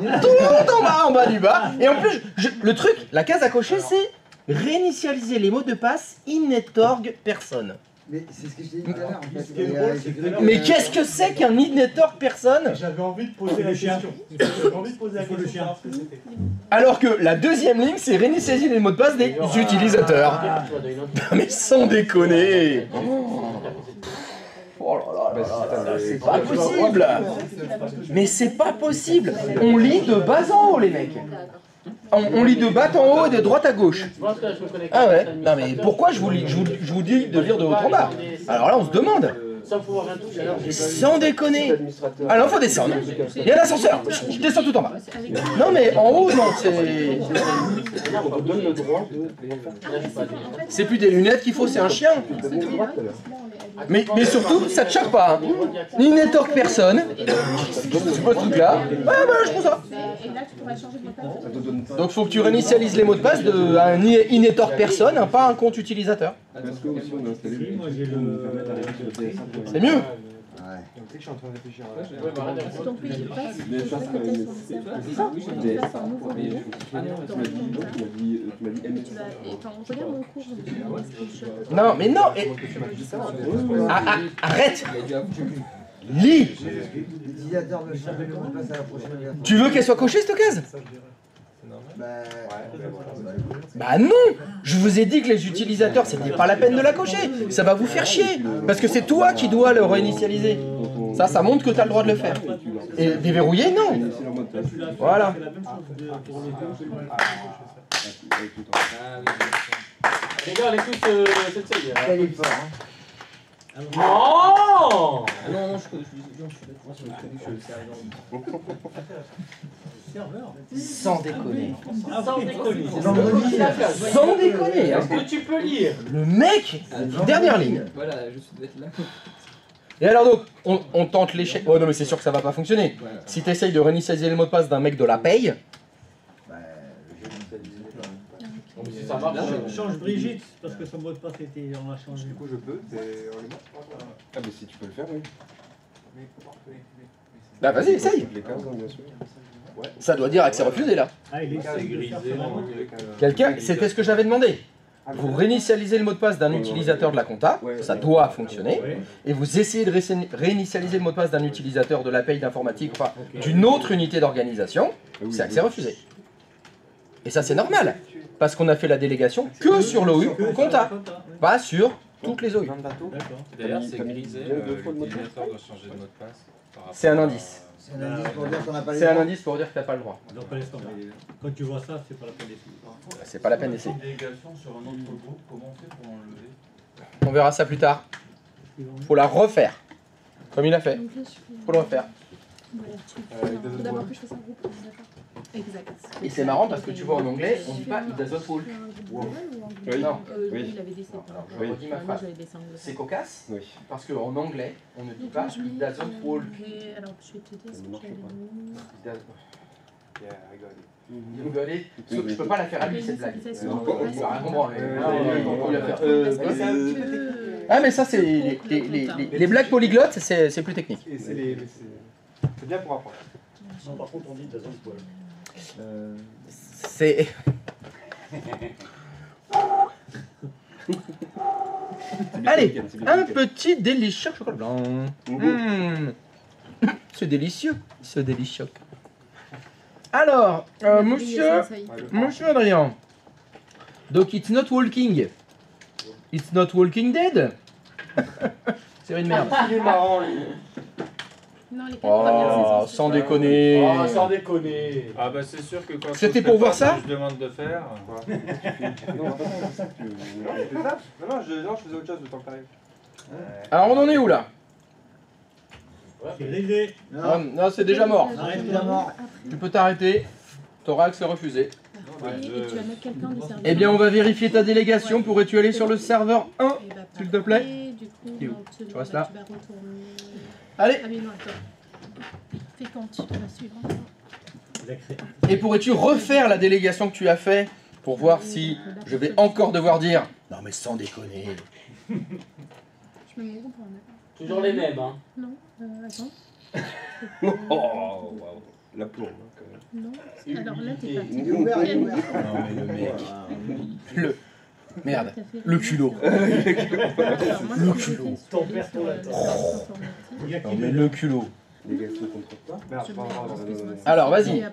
en bas du bas. Et en plus, le truc, la case à cocher, c'est réinitialiser les mots de passe in-network personne. Mais c'est ce que je t'ai dit tout à l'heure en fait. Ce qui est drôle, c'est que- Mais qu'est-ce que c'est qu'un in-network personne? J'avais envie de poser la question. J'avais envie de poser la question. Savoir ce que c'était. Alors que la deuxième ligne, c'est réinitialiser les mots de passe des utilisateurs. Mais sans déconner. Oh là là là là, c'est pas possible. Mais c'est pas possible. On lit de bas en haut, les mecs. On lit de bas en haut et de droite à gauche. Ah ouais. Non mais pourquoi je vous dis de lire de haut en bas? Alors là, on se demande. Sans déconner. Alors faut descendre. Il y a l'ascenseur. Je descends tout en bas. Non mais en haut, non, c'est... C'est plus des lunettes qu'il faut, c'est un chien. Mais surtout, ça te choque pas. Hein. Ni network personne. Tu vois ce truc là? Ouais, bah je prends ça. Donc faut que tu réinitialises les mots de passe d'un in-network personne, hein, pas un compte utilisateur. C'est mieux. Tu sais que je suis en train de réfléchir à Non, mais non. Arrête. Lis. L'utilisateur ne change pas de passe à la prochaine version. Tu veux qu'elle soit cochée cette case? Bah non. Je vous ai dit que les utilisateurs, c'était pas la peine de la cocher. Ça va vous faire chier. Parce que c'est toi qui dois le réinitialiser. Ça montre que tu as le droit de le faire. Et déverrouiller, non. Voilà. Les gars, on écoute cette série. Elle est fort, hein. Non. Non, je suis d'accord sur le serveur. Sans déconner. Sans déconner. Sans déconner. Est-ce que tu peux lire? Le mec, dernière ligne. Voilà, je suis d'être là. Et alors donc, on tente l'échec. Oh non mais c'est sûr que ça va pas fonctionner. Si tu essayes de réinitialiser le mot de passe d'un mec de la paye... Ça marche. Change Brigitte, parce que son mot de passe était, on l'a changé. Du coup, je peux. Ah, mais si tu peux le faire, oui. Bah vas-y, essaye. Les cases, bien sûr. Ça doit dire accès refusé là. Ah, il est grisé. Quelqu'un, c'était ce que j'avais demandé. Vous réinitialisez le mot de passe d'un utilisateur de la compta, ça doit fonctionner, et vous essayez de réinitialiser le mot de passe d'un utilisateur de la paye d'informatique, enfin d'une autre unité d'organisation, c'est accès refusé. Et ça c'est normal, parce qu'on a fait la délégation que sur l'OU compta, pas sur toutes les OU. D'ailleurs, c'est grisé, l'utilisateur doit changer de mot de passe. C'est un indice. C'est un indice pour dire qu'on n'a pas les C'est un droits. indice pour dire que tu n'as pas le droit. Donc, quand tu vois ça, c'est pas la peine d'essayer. C'est pas la peine d'essayer. Délégation sur un autre groupe, comment on fait pour enlever? On verra ça plus tard. Faut la refaire. Comme il a fait. Faut le refaire. Faut d'abord que je fasse un groupe, d'accord. Exact. Et c'est marrant parce que tu vois en anglais, on dit pas it doesn't walk. Oui. Non. Oui. Il avait des sept. Alors, je redis ma phrase. C'est cocasse Oui. parce qu'en anglais, on ne dit pas it doesn't walk. Alors, je vais te dire ce que j'avais mis. Yeah, I got it. You got it. Sauf que je peux pas la faire à lui cette blague. Ouais, On va rien comprendre. Parce Ah mais ça c'est les blagues polyglottes, c'est plus technique. Et c'est bien pour apprendre. Non, par contre, on dit doesn't walk. C'est... Allez, un petit délicieux chocolat blanc. C'est délicieux, ce délicieux. Alors, monsieur Adrien, donc it's not walking. It's not walking dead. C'est une merde. Il est marrant, lui. Non, les quatre Oh, premières sans déconner. Oh, sans déconner. Ah bah c'est sûr que quand C'était on pour fait voir pas ça ce que je demande de faire. Non, c'est ça. Non, je faisais autre chose le temps que t'arrives. Alors on en est où là? C'est grisé. Non, c'est déjà mort. C'est déjà mort. Tu peux t'arrêter. Thorax est refusé. Parfait. Et tu vas mettre quelqu'un du serveur. Eh bien, on va vérifier ta délégation. Ouais. Pourrais-tu aller sur le serveur 1, Eh bah, s'il te plaît? parfait. Du coup, Tu es où? donc, Tu restes bah, là? tu vas retourner. Allez. Ah mais non, attends. Fais quand tu vas suivre. Et pourrais-tu refaire la délégation que tu as fait pour voir si je vais encore devoir dire non mais sans déconner. Je mets mon groupe en a. Toujours les mêmes, hein. Non, attends. Oh, waouh. La plombe, hein, quand même. Non, alors là t'es parti. Il est ouvert, il est ouvert. Non mais le mec. Le... Merde. Le culot. Le culot. Ton père pour la Non mais le culot. Les gars, se contrôlent pas. Alors vas-y,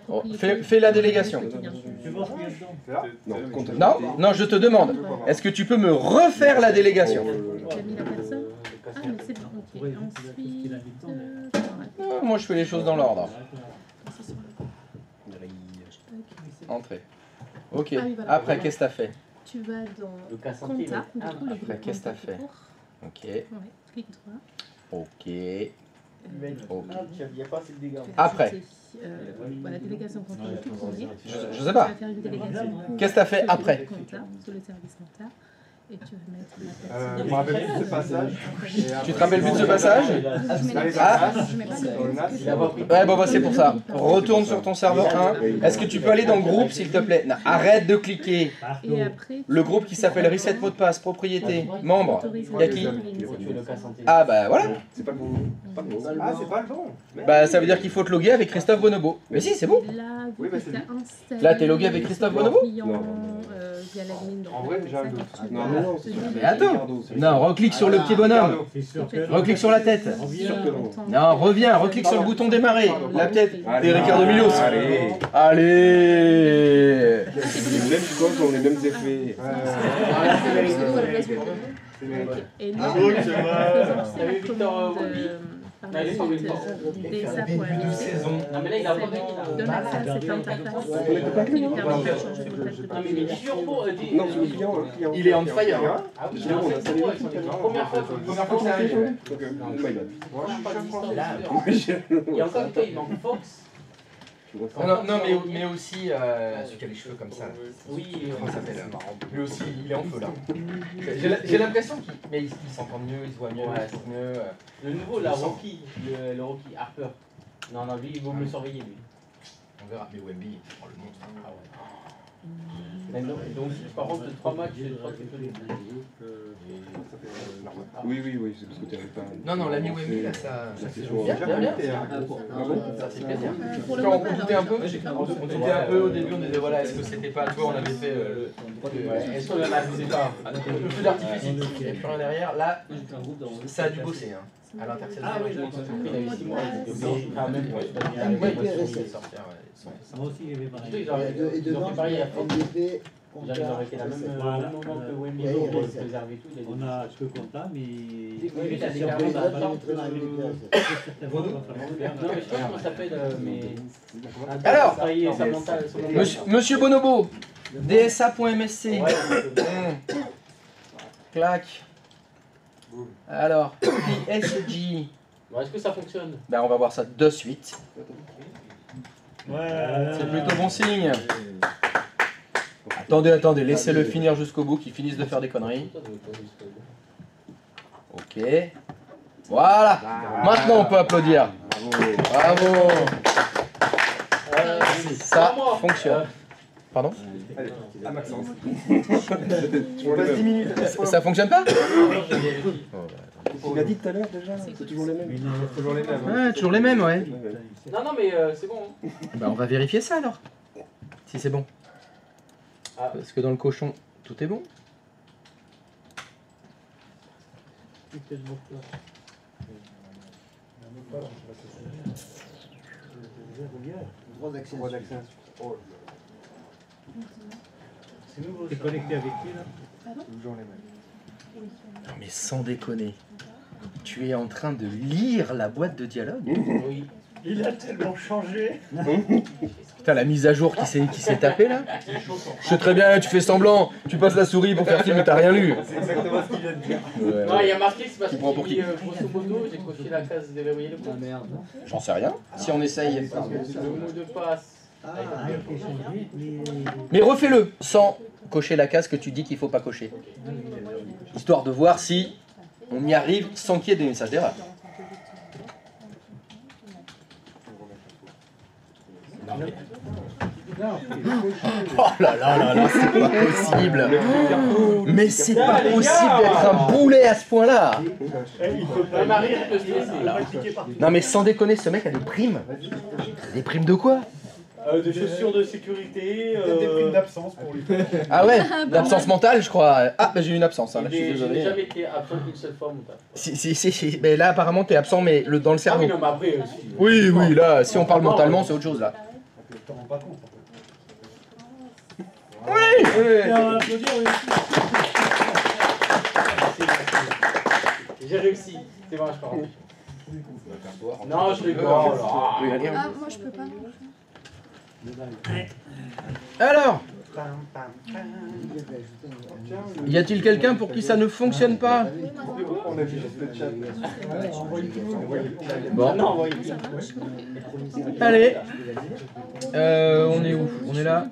fais la délégation. Non, Non, je te demande, est-ce que tu peux me refaire la délégation? Tu as mis la personne? Ah mais c'est bon, ok. Ensuite... Ah, moi je fais les choses dans l'ordre. Entrée. Ok, après qu'est-ce que t'as fait? Tu vas dans Le cas santé, Compta, mais- du coup le Après groupe qu'est-ce que t'as Compta fait? tout court. Ok, Ouais, clique droit. ok. Ok. Il n'y a pas assez de dégâts. Après. Voilà, délégation contrôle tout premier. Je sais pas. Tu vas faire une délégation pour Qu'est-ce que t'as fait sur le après? Compta, sur le service Compta. Et tu vas mettre la Je me rappelle plus de ce passage. Tu te rappelles plus de ce passage? Ah. Ouais, bon bah c'est pour ça. Retourne sur ton serveur 1. Est-ce que tu peux aller dans le groupe s'il te plaît? Non, arrête de cliquer. Et après, Le groupe qui s'appelle Reset mot de passe, propriété, membre. Y'a qui? Le cas santé. Ah bah voilà. C'est pas le bon. Pas le bon. Ah, c'est pas le bon. Bah ça veut dire qu'il faut te loguer avec Christophe Bonobo. Mais si, c'est bon. là, Oui, bah, c'est t'as lui. installé Là, t'es logué avec Christophe Bonobo? client, Non. via l'admin, donc En vrai, là, j'ai un ça, doute. quand tu Non, vas non, te c'est diriger Mais attends. Non, reclique sur le petit bonhomme. C'est sûr que... Reclique sur la tête. Sûr que non. Non, reviens, reclique sur le bouton démarrer. La tête Allez. des Ricardo Milos. Allez. Allez. Les mêmes choses ont les mêmes effets. Et nous, Salut, faisons Victor, commande par la suite de saison. Non, mais là, il a pas gagné, là. donne accès à cette interface qui lui permet de changer de mot de passe de Non, mais il est turbo. Non, c'est le client. Il est on fire. Hein. Ah oui, c'est un turbo avec son écran. Première fois que ça arrive. Donc, my bad. Moi, je suis pas de Et encore une fois, il manque Fox. Non, mais aussi celui qui a les cheveux comme ça. Oui, Comment ça s'appelle? Lui aussi, il est en feu là. J'ai l'impression qu'il mais il s'entend mieux, il se voit mieux, il se trouve mieux. Le nouveau, la Rocky, le Rocky Harper. Non, lui, il vaut mieux le surveiller, lui. On verra. Mais Wemby, on le montre. Ah ouais. Mais non, donc, par contre, 3 matchs, je crois que c'est peu. Oui, c'est parce que tu n'arrives pas. Non, l'ami Wemby là, ça c'est fait chaud. bien. Ça fait plaisir. Quand on doutait un peu, au début, on disait voilà, est-ce que c'était pas toi, on avait fait Est-ce qu'on en abusait pas? le feu d'artifice, il n'y a plus rien derrière. Là, ça a dû bosser hein, à l'intersection. Ah oui, il avait 6 mois. Moi aussi, il y avait pas Et Ils ont devant, fait pareil à Fox. NDP, Ils auraient fait la même Voilà. moment que Wemby Ouais, pour ouais. préserver tout. Il a dit. On a ce compta, mais... Oui, il a Si des on cartes peut dans pas le aller temps. très dans les détails, certainement, il va falloir faire. Non, mais je sais pas comment ça s'appelle, mais. Alors, Travailler sa mentale. Monsieur Bonobo, DSA.msc. Ouais, Clac. Alors, PSG. Bon, est-ce que ça fonctionne? Ben, on va voir ça de suite. Ouais. C'est plutôt bon signe. Attendez, laissez-le finir jusqu'au bout, qu'il finisse de faire des conneries. Ok. Voilà. Maintenant, on peut applaudir. Bravo. Ça fonctionne. Pardon? Allez, à Maxence. On passe 10 minutes. Ça fonctionne pas? Il a dit tout à l'heure déjà, c'est toujours les mêmes. Toujours les mêmes. Ouais, toujours les mêmes, ouais. Non, mais c'est bon. Bah, on va vérifier ça alors. Si c'est bon. Ah. Parce que dans le cochon, tout est bon. droit d'accès. Oh, T'es connecté avec qui là? toujours les mêmes. Non mais sans déconner. Tu es en train de lire la boîte de dialogue? Oui. Il a tellement changé. Putain, la mise à jour qui s'est tapée là. Je sais très bien, tu fais semblant, tu passes la souris pour faire film mais t'as rien lu. C'est exactement ce qu'il vient de dire. Ouais, Non, il y a marqué, c'est parce Tu prends qu'il pour dit qui? grosso modo, j'ai coché la case déverrouiller le compte. merde. J'en sais rien. Si on essaye. Parce que le mot de passe, Mais refais-le sans cocher la case que tu dis qu'il faut pas cocher. Histoire de voir si on y arrive sans qu'il y ait des messages d'erreur. Oh là là là là, c'est pas possible. Mais c'est pas possible d'être un boulet à ce point-là. Non mais sans déconner, ce mec a des primes. Des primes de quoi? Des chaussures de sécurité. Des primes d'absence pour lui. Ah ouais, l'absence mentale, je crois. Ah, bah j'ai eu une absence, hein, là, je suis désolé. J'ai jamais été absent qu'une seule fois, mon père. Si. Mais là, apparemment, t'es absent, mais dans le cerveau. Ah oui, non, mais après aussi. Oui, là, si on parle mentalement, c'est autre chose, là. Tu t'en rends pas compte. Oui. J'ai réussi. C'est bon, je pars. Non, je rigole. Ah, moi je peux pas. Alors, y a-t-il quelqu'un pour qui ça ne fonctionne pas? Bon. Allez. On est où? On est là.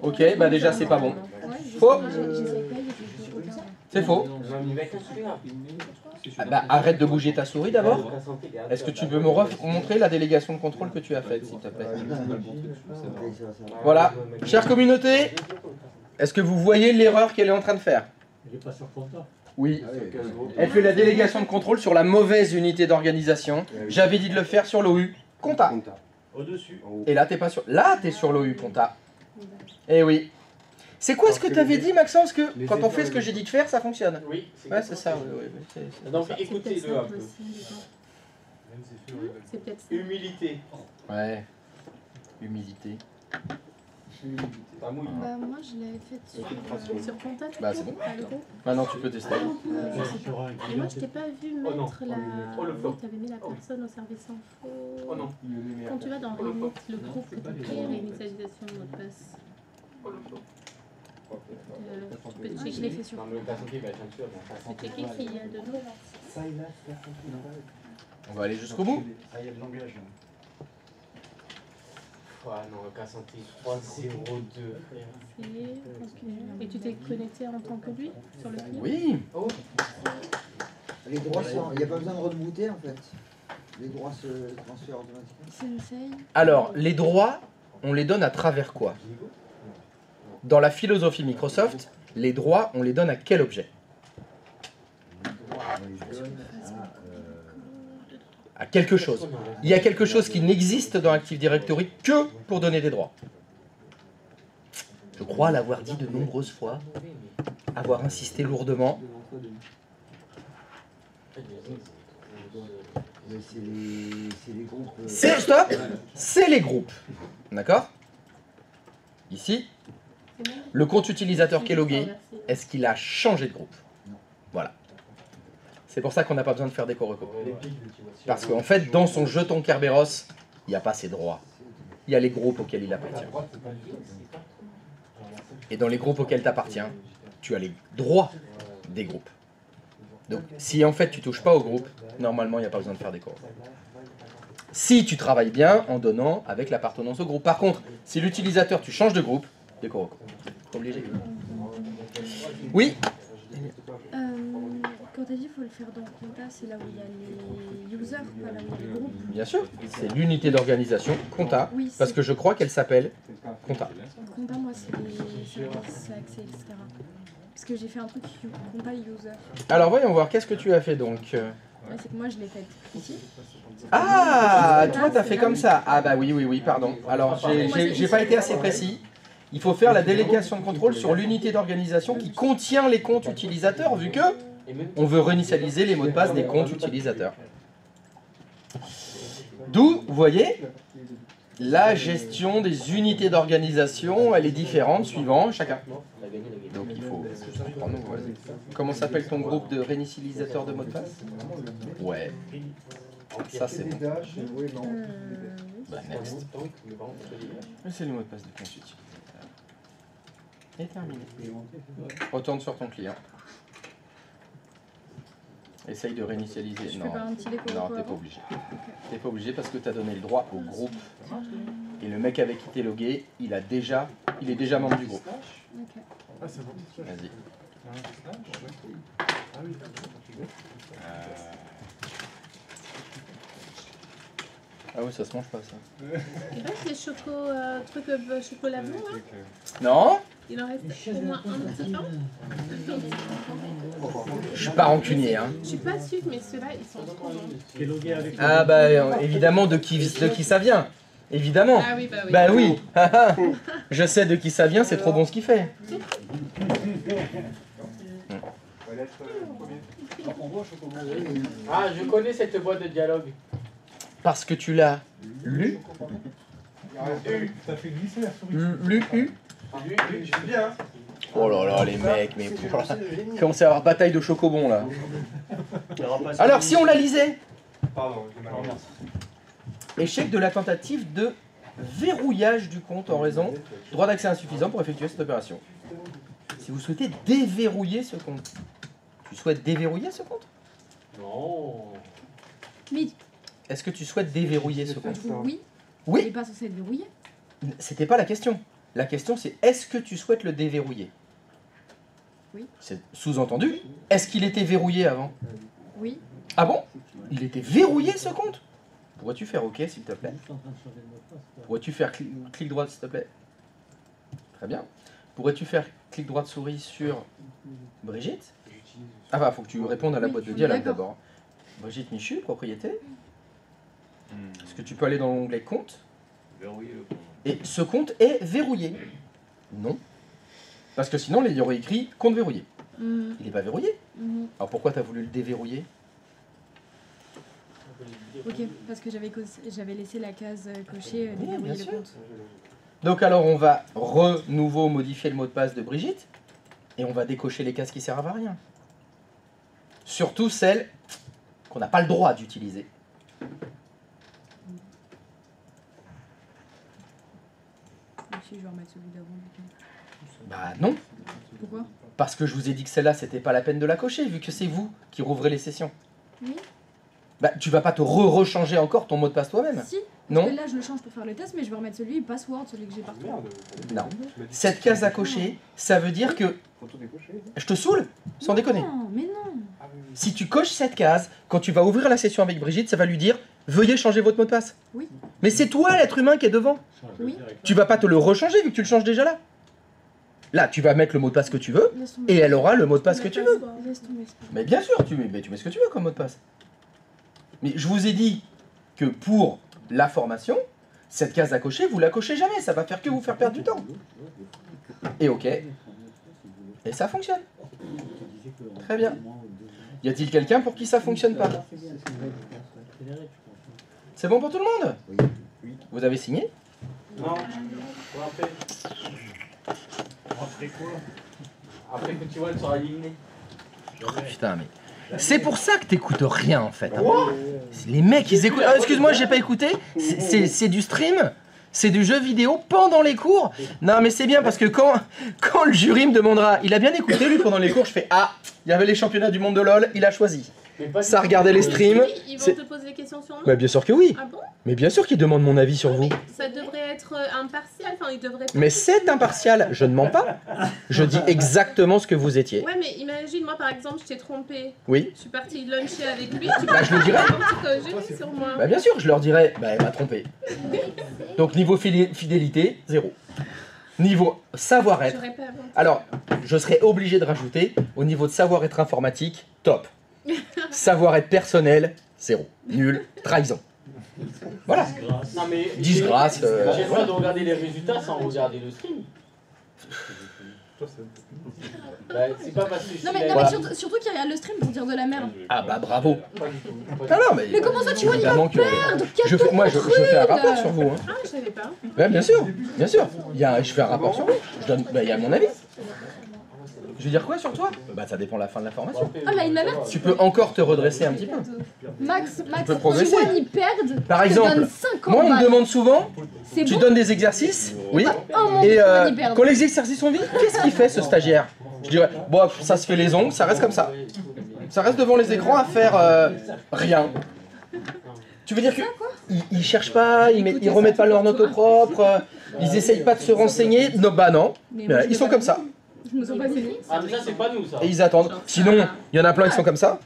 Ok, bah déjà c'est pas bon. Faux. C'est faux. Ah bah, arrête de bouger ta souris d'abord. Est-ce que tu peux me montrer la délégation de contrôle que tu as faite, s'il te plaît? Voilà. Chère communauté, est-ce que vous voyez l'erreur qu'elle est en train de faire? Elle est pas sur compta. Oui. Elle fait la délégation de contrôle sur la mauvaise unité d'organisation. J'avais dit de le faire sur l'OU compta. Au-dessus. Et là, t'es pas sur... Là, t'es sur l'OU compta. Eh oui. C'est quoi ce que tu avais dit, Maxence, que quand on fait ce que j'ai dit de faire, ça fonctionne? Oui, ouais, c'est ça. Oui, donc écoutez-le un peu. C'est peut-être ça. Humilité. Ouais. Humilité. Bah, moi je l'avais faite sur contact. Bah c'est bon. Pas le gros. Maintenant tu peux tester. Et moi je t'ai pas vu mettre la... Oui, t'avais mis la personne au service info. Oh non. Quand tu vas dans le groupe que t'as créé, réinitialisation de mot de passe. Je l'ai fait sur. C'est checké s'il y a de l'eau. On va aller jusqu'au bout. Ah non, le cas santé 302. Et tu t'es connecté en tant que lui sur le client? Oui. Oh. Les droits, il n'y a pas besoin de rebooter en fait. Les droits se transfèrent automatiquement. Alors, les droits, on les donne à travers quoi? Dans la philosophie Microsoft, les droits, on les donne à quel objet? À quelque chose. Il y a quelque chose qui n'existe dans Active Directory que pour donner des droits. Je crois l'avoir dit de nombreuses fois, avoir insisté lourdement. C'est les groupes. Stop. C'est les groupes. D'accord? Ici, le compte utilisateur qui est logué, est-ce qu'il a changé de groupe? Voilà. C'est pour ça qu'on n'a pas besoin de faire des correcos. Parce qu'en fait, dans son jeton Kerberos, il n'y a pas ses droits. Il y a les groupes auxquels il appartient. Et dans les groupes auxquels tu appartiens, tu as les droits des groupes. Donc, si en fait tu touches pas au groupe, normalement, il n'y a pas besoin de faire des correcos. Si tu travailles bien en donnant avec l'appartenance au groupe. Par contre, si l'utilisateur, tu changes de groupe, des correcos. T'es obligé. Oui. Quand t'as dit qu'il faut le faire dans Compta, c'est là où il y a les users, pas là où il y a les groupes. Bien sûr, c'est l'unité d'organisation Compta, oui, parce que je crois qu'elle s'appelle Compta. Compta, moi, c'est les services accès, etc. Parce que j'ai fait un truc Compta user. Alors voyons voir, qu'est-ce que tu as fait donc? Ouais, c'est que moi, je l'ai fait ici. Ah, toi, t'as fait comme ça. Ah bah oui, pardon. Alors, j'ai pas été assez précis. Il faut faire la délégation de contrôle sur l'unité d'organisation qui contient les comptes utilisateurs, vu que on veut réinitialiser les mots de passe des comptes utilisateurs. D'où, vous voyez, la gestion des unités d'organisation, elle est différente suivant chacun. Donc il faut prendre. Comment s'appelle ton groupe de réinitialisateurs de mots de passe? Ouais. Ça c'est bon. Bah, next. C'est le mot de passe de compte utilisateur. Et terminé. Retourne sur ton client. Essaye de réinitialiser. Je Non, fais pas un petit déco non, pour t'es pas avant obligé. T'es pas obligé parce que t'as donné le droit au groupe. Et le mec avec qui t'es logué, il est déjà membre du groupe. Ok. Vas-y. Ah oui, ça se mange pas ça. Et donc les chocolat blanc là, Non, il en reste au moins un petit pain. je suis pas rancunier. Hein. Je suis pas sûre, mais ceux-là ils sont trop bons. Ah bah évidemment de qui ça vient. Évidemment. Ah oui, bah oui. Bah oui. Je sais de qui ça vient, c'est trop bon ce qu'il fait. Ah, je connais cette boîte de dialogue. Parce que tu l'as lu. Ça fait glisser la souris. Lu. Je suis bien. Oh là là, les mecs, mais commencez à avoir bataille de chocobons là. Alors si on la lisait. Pardon, j'ai mal entendu. Échec de la tentative de verrouillage du compte en raison droit d'accès insuffisant pour effectuer cette opération. Si vous souhaitez déverrouiller ce compte, tu souhaites déverrouiller ce compte? Non. Mais Est-ce que tu souhaites déverrouiller ce compte? oui. Oui. Il n'est pas censé être verrouillé. C'était pas la question. La question c'est est-ce que tu souhaites le déverrouiller? Oui. C'est sous-entendu. Est-ce qu'il était verrouillé avant? Oui. Ah bon? Il était verrouillé ce compte? Pourrais-tu faire OK s'il te plaît? Pourrais-tu faire clic droit s'il te plaît? Très bien. Pourrais-tu faire clic droit de souris sur Brigitte? Ah bah faut que tu répondes à la boîte de dialogue d'abord. Brigitte Michu, propriété. Est-ce que tu peux aller dans l'onglet compte? Verrouiller le compte. Et ce compte est verrouillé? Non. Parce que sinon il y aurait écrit compte verrouillé. Il n'est pas verrouillé. Alors pourquoi tu as voulu le déverrouiller? Ok, parce que j'avais laissé la case cochée Oui, déverrouiller bien le sûr. compte. Donc alors on va nouveau modifier le mot de passe de Brigitte et on va décocher les cases qui servent à rien. Surtout celles qu'on n'a pas le droit d'utiliser. Si je vais remettre celui d'avant du coup. Bah non, Pourquoi? parce que je vous ai dit que celle-là c'était pas la peine de la cocher vu que c'est vous qui rouvrez les sessions. Oui. Bah tu vas pas te rechanger encore ton mot de passe toi-même. Si. Non. Parce que là je le change pour faire le test, mais je vais remettre celui password, celui que j'ai partout. Non. Cette case à cocher, ça veut dire que... Je te saoule? Sans déconner. Non, mais non. Si tu coches cette case, quand tu vas ouvrir la session avec Brigitte, ça va lui dire « Veuillez changer votre mot de passe ». Oui. Mais c'est toi l'être humain qui est devant. Oui. Tu vas pas te le rechanger vu que tu le changes déjà là. Là, tu vas mettre le mot de passe que tu veux et elle aura le mot de passe que tu veux. Laisse tomber. Mais bien sûr, tu mets ce que tu veux comme mot de passe. Mais je vous ai dit que pour la formation, cette case à cocher, vous la cochez jamais. Ça va faire que vous faire perdre du temps. Et ok. Et ça fonctionne. Très bien. Y a-t-il quelqu'un pour qui ça fonctionne pas? C'est bon pour tout le monde? Vous avez signé? Non. Après. Après que tu vois, elle sera éliminée. Putain, mais... C'est pour ça que t'écoutes rien en fait. Hein. Les mecs ils écoutent... Ah, excuse-moi, j'ai pas écouté. C'est du stream. C'est du jeu vidéo pendant les cours. Non mais c'est bien parce que quand le jury me demandera, il a bien écouté lui pendant les cours, je fais ah, il y avait les championnats du monde de LoL, il a choisi. Ça regardait les streams. Ils vont te poser des questions sur moi? Bah bien sûr que oui. Ah bon? Mais bien sûr qu'ils demandent mon avis sur vous. Ça devrait être impartial, enfin ils devraient... Mais c'est impartial, je ne mens pas. Je dis exactement ce que vous étiez. Ouais mais imagine, moi par exemple, je t'ai trompé. Oui. Je suis partie luncher avec lui, tu Bah, je le dirais. peux sur moi. Bah bien sûr, je leur dirais, bah elle m'a trompé. Donc niveau fidélité, 0. Niveau savoir-être, J'aurais pas inventé. alors je serais obligé de rajouter, au niveau de savoir-être informatique, top. Savoir-être personnel, 0. Nul, trahison. Voilà. Non mais Disgrâce. J'ai le droit de regarder les résultats sans regarder le stream. Bah, c'est pas parce que je Non suis mais, là- non, mais surtout qu'il regarde le stream pour dire de la merde. Ah bah bravo. Pas du tout. Ah non mais... Mais comment ça tu vois, il va évidemment que- perdre? Moi je fais un rapport sur vous. Hein. Ah, je savais pas. Ouais, bien sûr, bien sûr. Je fais un rapport sur vous. Il y a mon avis. Je veux dire quoi sur toi? Bah ça dépend de la fin de la formation. Ah bah il m'alerte. Tu peux encore te redresser un petit peu. Max, peux progresser. tu vois, ils perdent. Par je te exemple, donne 50 moi on me balles. demande souvent, C'est tu bon. donnes des exercices, oui, Oh mon et Dieu, on y perd. quand les exercices sont vides, qu'est-ce qu'il fait ce stagiaire? Je dirais, bon ça se fait les ongles, ça reste comme ça. Ça reste devant les écrans à faire rien. Tu veux dire que ils cherchent pas, ils remettent pas leur note au propre, ils essayent pas de se renseigner. Non, bah non, ils sont comme ça. Je me sens pas gênée. Ah, mais ça, c'est pas nous, ça. Et ils attendent. Sinon, il y en a plein qui sont comme ça.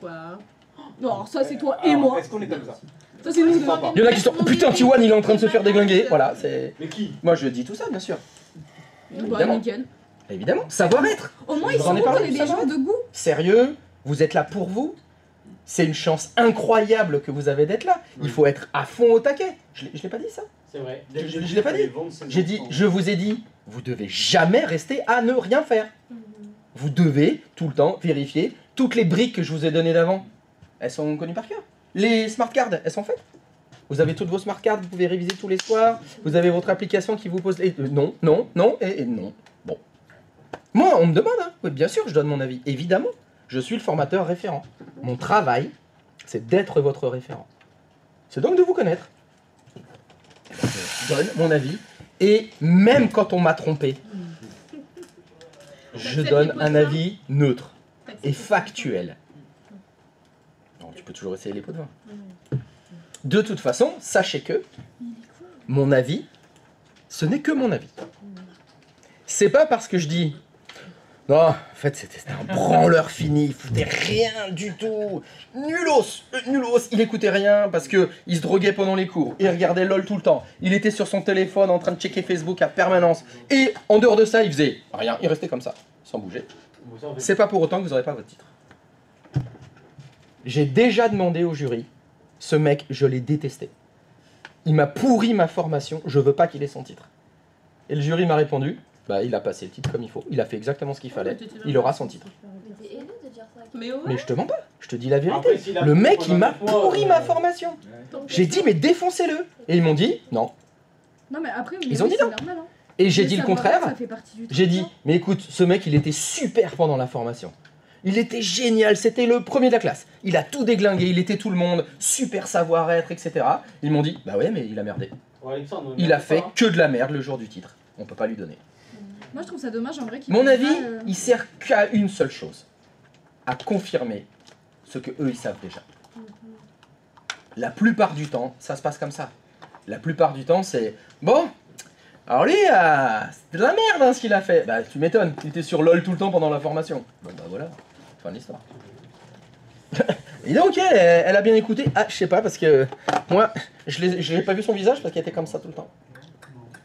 Non, alors ça c'est toi et moi. Est-ce qu'on est comme ça? Ça c'est nous deux. Il y en a qui sont. Oh putain, Tiwan, il est en train de se faire déglinguer. Voilà, c'est. Mais qui? Moi, je dis tout ça, bien sûr. Bah, Évidemment. nickel. Évidemment, savoir-être. Au moins ils J'en sont ai bons, on parlé, est des savoir. gens de goût. Sérieux, vous êtes là pour vous. C'est une chance incroyable que vous avez d'être là. Il faut être à fond au taquet. Je l'ai pas dit ça? C'est vrai. Je l'ai pas dit. J'ai dit, je vous ai dit, vous devez jamais rester à ne rien faire. Vous devez tout le temps vérifier toutes les briques que je vous ai données d'avant. Elles sont connues par cœur. Les smart cards, elles sont faites. Vous avez toutes vos smart cards, vous pouvez réviser tous les soirs. Vous avez votre application qui vous pose les... non, non, non et non. Bon. Moi, on me demande, hein. Oui, bien sûr, je donne mon avis. Évidemment, je suis le formateur référent. Mon travail, c'est d'être votre référent. C'est donc de vous connaître. Je donne mon avis. Et même quand on m'a trompé, je donne un avis neutre et factuel. Non, tu peux toujours essayer les pots de vin. De toute façon, sachez que mon avis, ce n'est que mon avis. C'est pas parce que je dis non, en fait c'était un branleur fini, il foutait rien du tout, nulos, il écoutait rien parce que il se droguait pendant les cours, il regardait LOL tout le temps, il était sur son téléphone en train de checker Facebook à permanence et en dehors de ça il faisait rien, il restait comme ça, sans bouger. C'est pas pour autant que vous n'aurez pas votre titre. J'ai déjà demandé au jury, ce mec je l'ai détesté, il m'a pourri ma formation, je veux pas qu'il ait son titre. Et le jury m'a répondu, bah il a passé le titre comme il faut, il a fait exactement ce qu'il fallait, il aura son titre. Mais t'es haineux de dire ça. Mais je te mens pas, je te dis la vérité. Le mec il m'a pourri ma formation. J'ai dit mais défoncez-le. Et ils m'ont dit non. Non mais après, Ils ont dit non. normal, hein. Et j'ai Le dit le savoir-faire, contraire. ça fait partie du J'ai truc, dit non mais écoute, ce mec il était super pendant la formation. Il était génial, c'était le premier de la classe. Il a tout déglingué, il était tout le monde, super savoir-être, etc. Ils m'ont dit bah ouais mais il a merdé. Il a fait que de la merde le jour du titre. On peut pas lui donner. Moi je trouve ça dommage en vrai qu'il Mon fasse avis, pas, il sert qu'à une seule chose. À confirmer ce que eux ils savent déjà. La plupart du temps, ça se passe comme ça. La plupart du temps, c'est bon. Alors lui, c'était de la merde hein, ce qu'il a fait. Bah tu m'étonnes, il était sur LOL tout le temps pendant la formation. Bon bah voilà, fin de l'histoire. Et donc elle a bien écouté. Ah je sais pas parce que moi, je l'ai pas vu son visage parce qu'elle était comme ça tout le temps.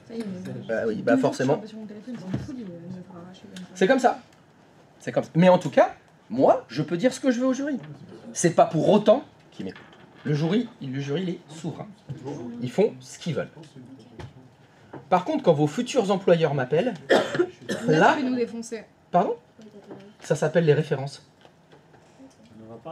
Ça y est, Bah oui, bah forcément. sur mon téléphone, c'est une folie, me faire arracher comme ça. C'est comme ça. C'est comme ça. Mais en tout cas, moi, je peux dire ce que je veux au jury. C'est pas pour autant qu'ils m'écoutent. Le jury, il est souverain. Ils font ce qu'ils veulent. Par contre, quand vos futurs employeurs m'appellent, là, Tu peux nous défoncer. pardon, ça s'appelle les références.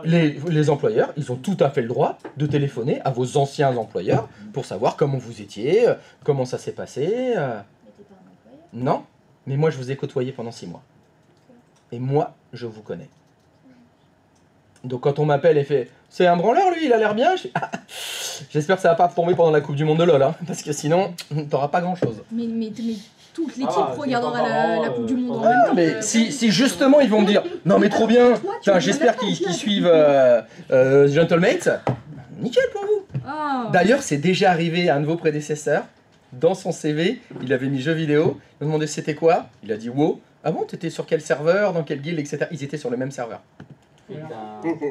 Les employeurs, ils ont tout à fait le droit de téléphoner à vos anciens employeurs pour savoir comment vous étiez, comment ça s'est passé. Mais t'es pas un employeur. Non, mais moi je vous ai côtoyé pendant 6 mois. Et moi, je vous connais. Donc quand on m'appelle et fait « C'est un branleur lui, il a l'air bien », je fais, ah, j'espère que ça va pas tomber pendant la Coupe du Monde de LOL, hein, parce que sinon, t'auras pas grand chose. Mais toute l'équipe regardera la Coupe du Monde en Ah, même temps. mais si justement ils vont me dire « Non mais trop bien, putain, j'espère qu'ils suivent Gentlemates », nickel pour vous. Ah. D'ailleurs, c'est déjà arrivé à un de vos prédécesseurs, dans son CV, il avait mis jeux vidéo, il m'a demandé c'était quoi, il a dit WoW. Ah bon, t'étais sur quel serveur, dans quelle guilde, etc. Ils étaient sur le même serveur.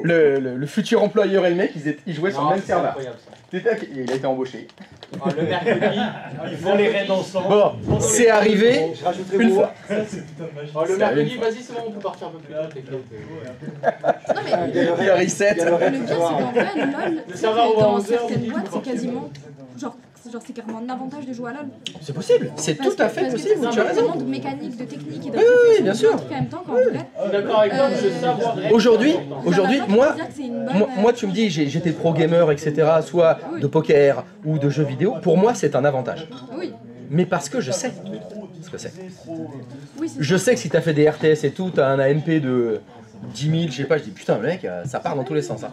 Le futur employeur et le mec, ils jouaient sur le même serveur. Il a été embauché. Oh, le mercredi, ils font les raids ensemble. Bon, c'est arrivé une fois. Oh, le mercredi, vas-y, c'est bon, on peut partir un peu plus tôt, t'inquiète. Non mais Il y a reset. le pire c'est qu'en vrai, LOL, Le serveur ouvert dans à 11 heures, certaines midi, boîtes, tu c'est peux quasiment... Genre c'est carrément un avantage de jouer à LOL. C'est possible, c'est tout à fait possible, tu as Parce que raison. tellement de mécanique, de technique et de Oui, bien sûr. en même temps qu'en vrai... Je suis d'accord avec toi, je savoir. Aujourd'hui, moi, dire que c'est une bonne, moi, tu me dis, j'étais pro gamer, etc., soit de poker ou de jeux vidéo, pour moi, c'est un avantage. Oui. Mais parce que je sais ce que c'est. Oui, c'est Je sais que si t'as fait des RTS et tout, t'as un AMP de 10 000, je sais pas, je dis putain, mec, ça part dans tous les sens. Hein.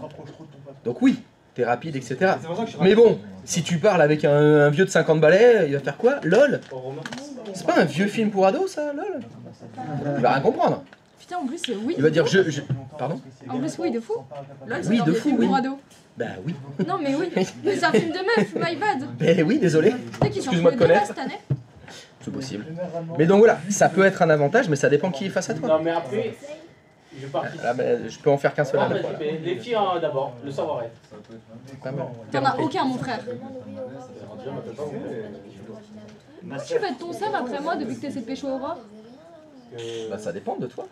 Donc oui, t'es rapide, etc. Mais bon, si tu parles avec un vieux de 50 balais, il va faire quoi? LOL? C'est pas un vieux film pour ados, ça, LOL? Il va rien comprendre. Putain, en plus, oui. Il va dire Pardon? En plus, oui, de fou. Lol, Oui, de fou, oui. Bah oui. Non, mais oui. Mais c'est un film de meuf, my bad. Ben oui, désolé. Excuse-moi de connaître. Cette année. C'est possible. Mais donc voilà, ça peut être un avantage, mais ça dépend qui est face à toi. Non, mais après, je participe. Là, ben, je peux en faire qu'un seul à la fois. Les filles d'abord, le savoir-être. T'en as aucun, mon frère. Tu veux être ton save après moi depuis que t'essaies de pécho Aurore? Bah ça dépend de toi.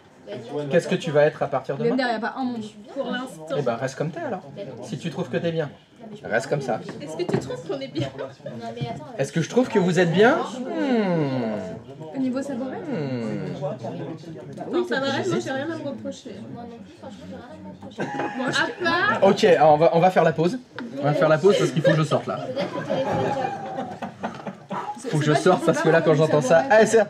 Qu'est-ce que tu vas être à partir de maintenant? Il n'y a pas un monde. Pour l'instant. Eh ben reste comme t'es alors. Si tu trouves que t'es bien, reste comme ça. Est-ce que tu trouves qu'on est bien? Est-ce que je trouve que vous êtes bien? Au niveau savoir-être? Oui, ça va, moi j'ai rien à me reprocher. Moi non plus, franchement, j'ai rien à me reprocher. Bon, à part... Ok, alors on va faire la pause. On va faire la pause parce qu'il faut que je sorte là. Faut que je sorte parce que là quand j'entends ça, ASR.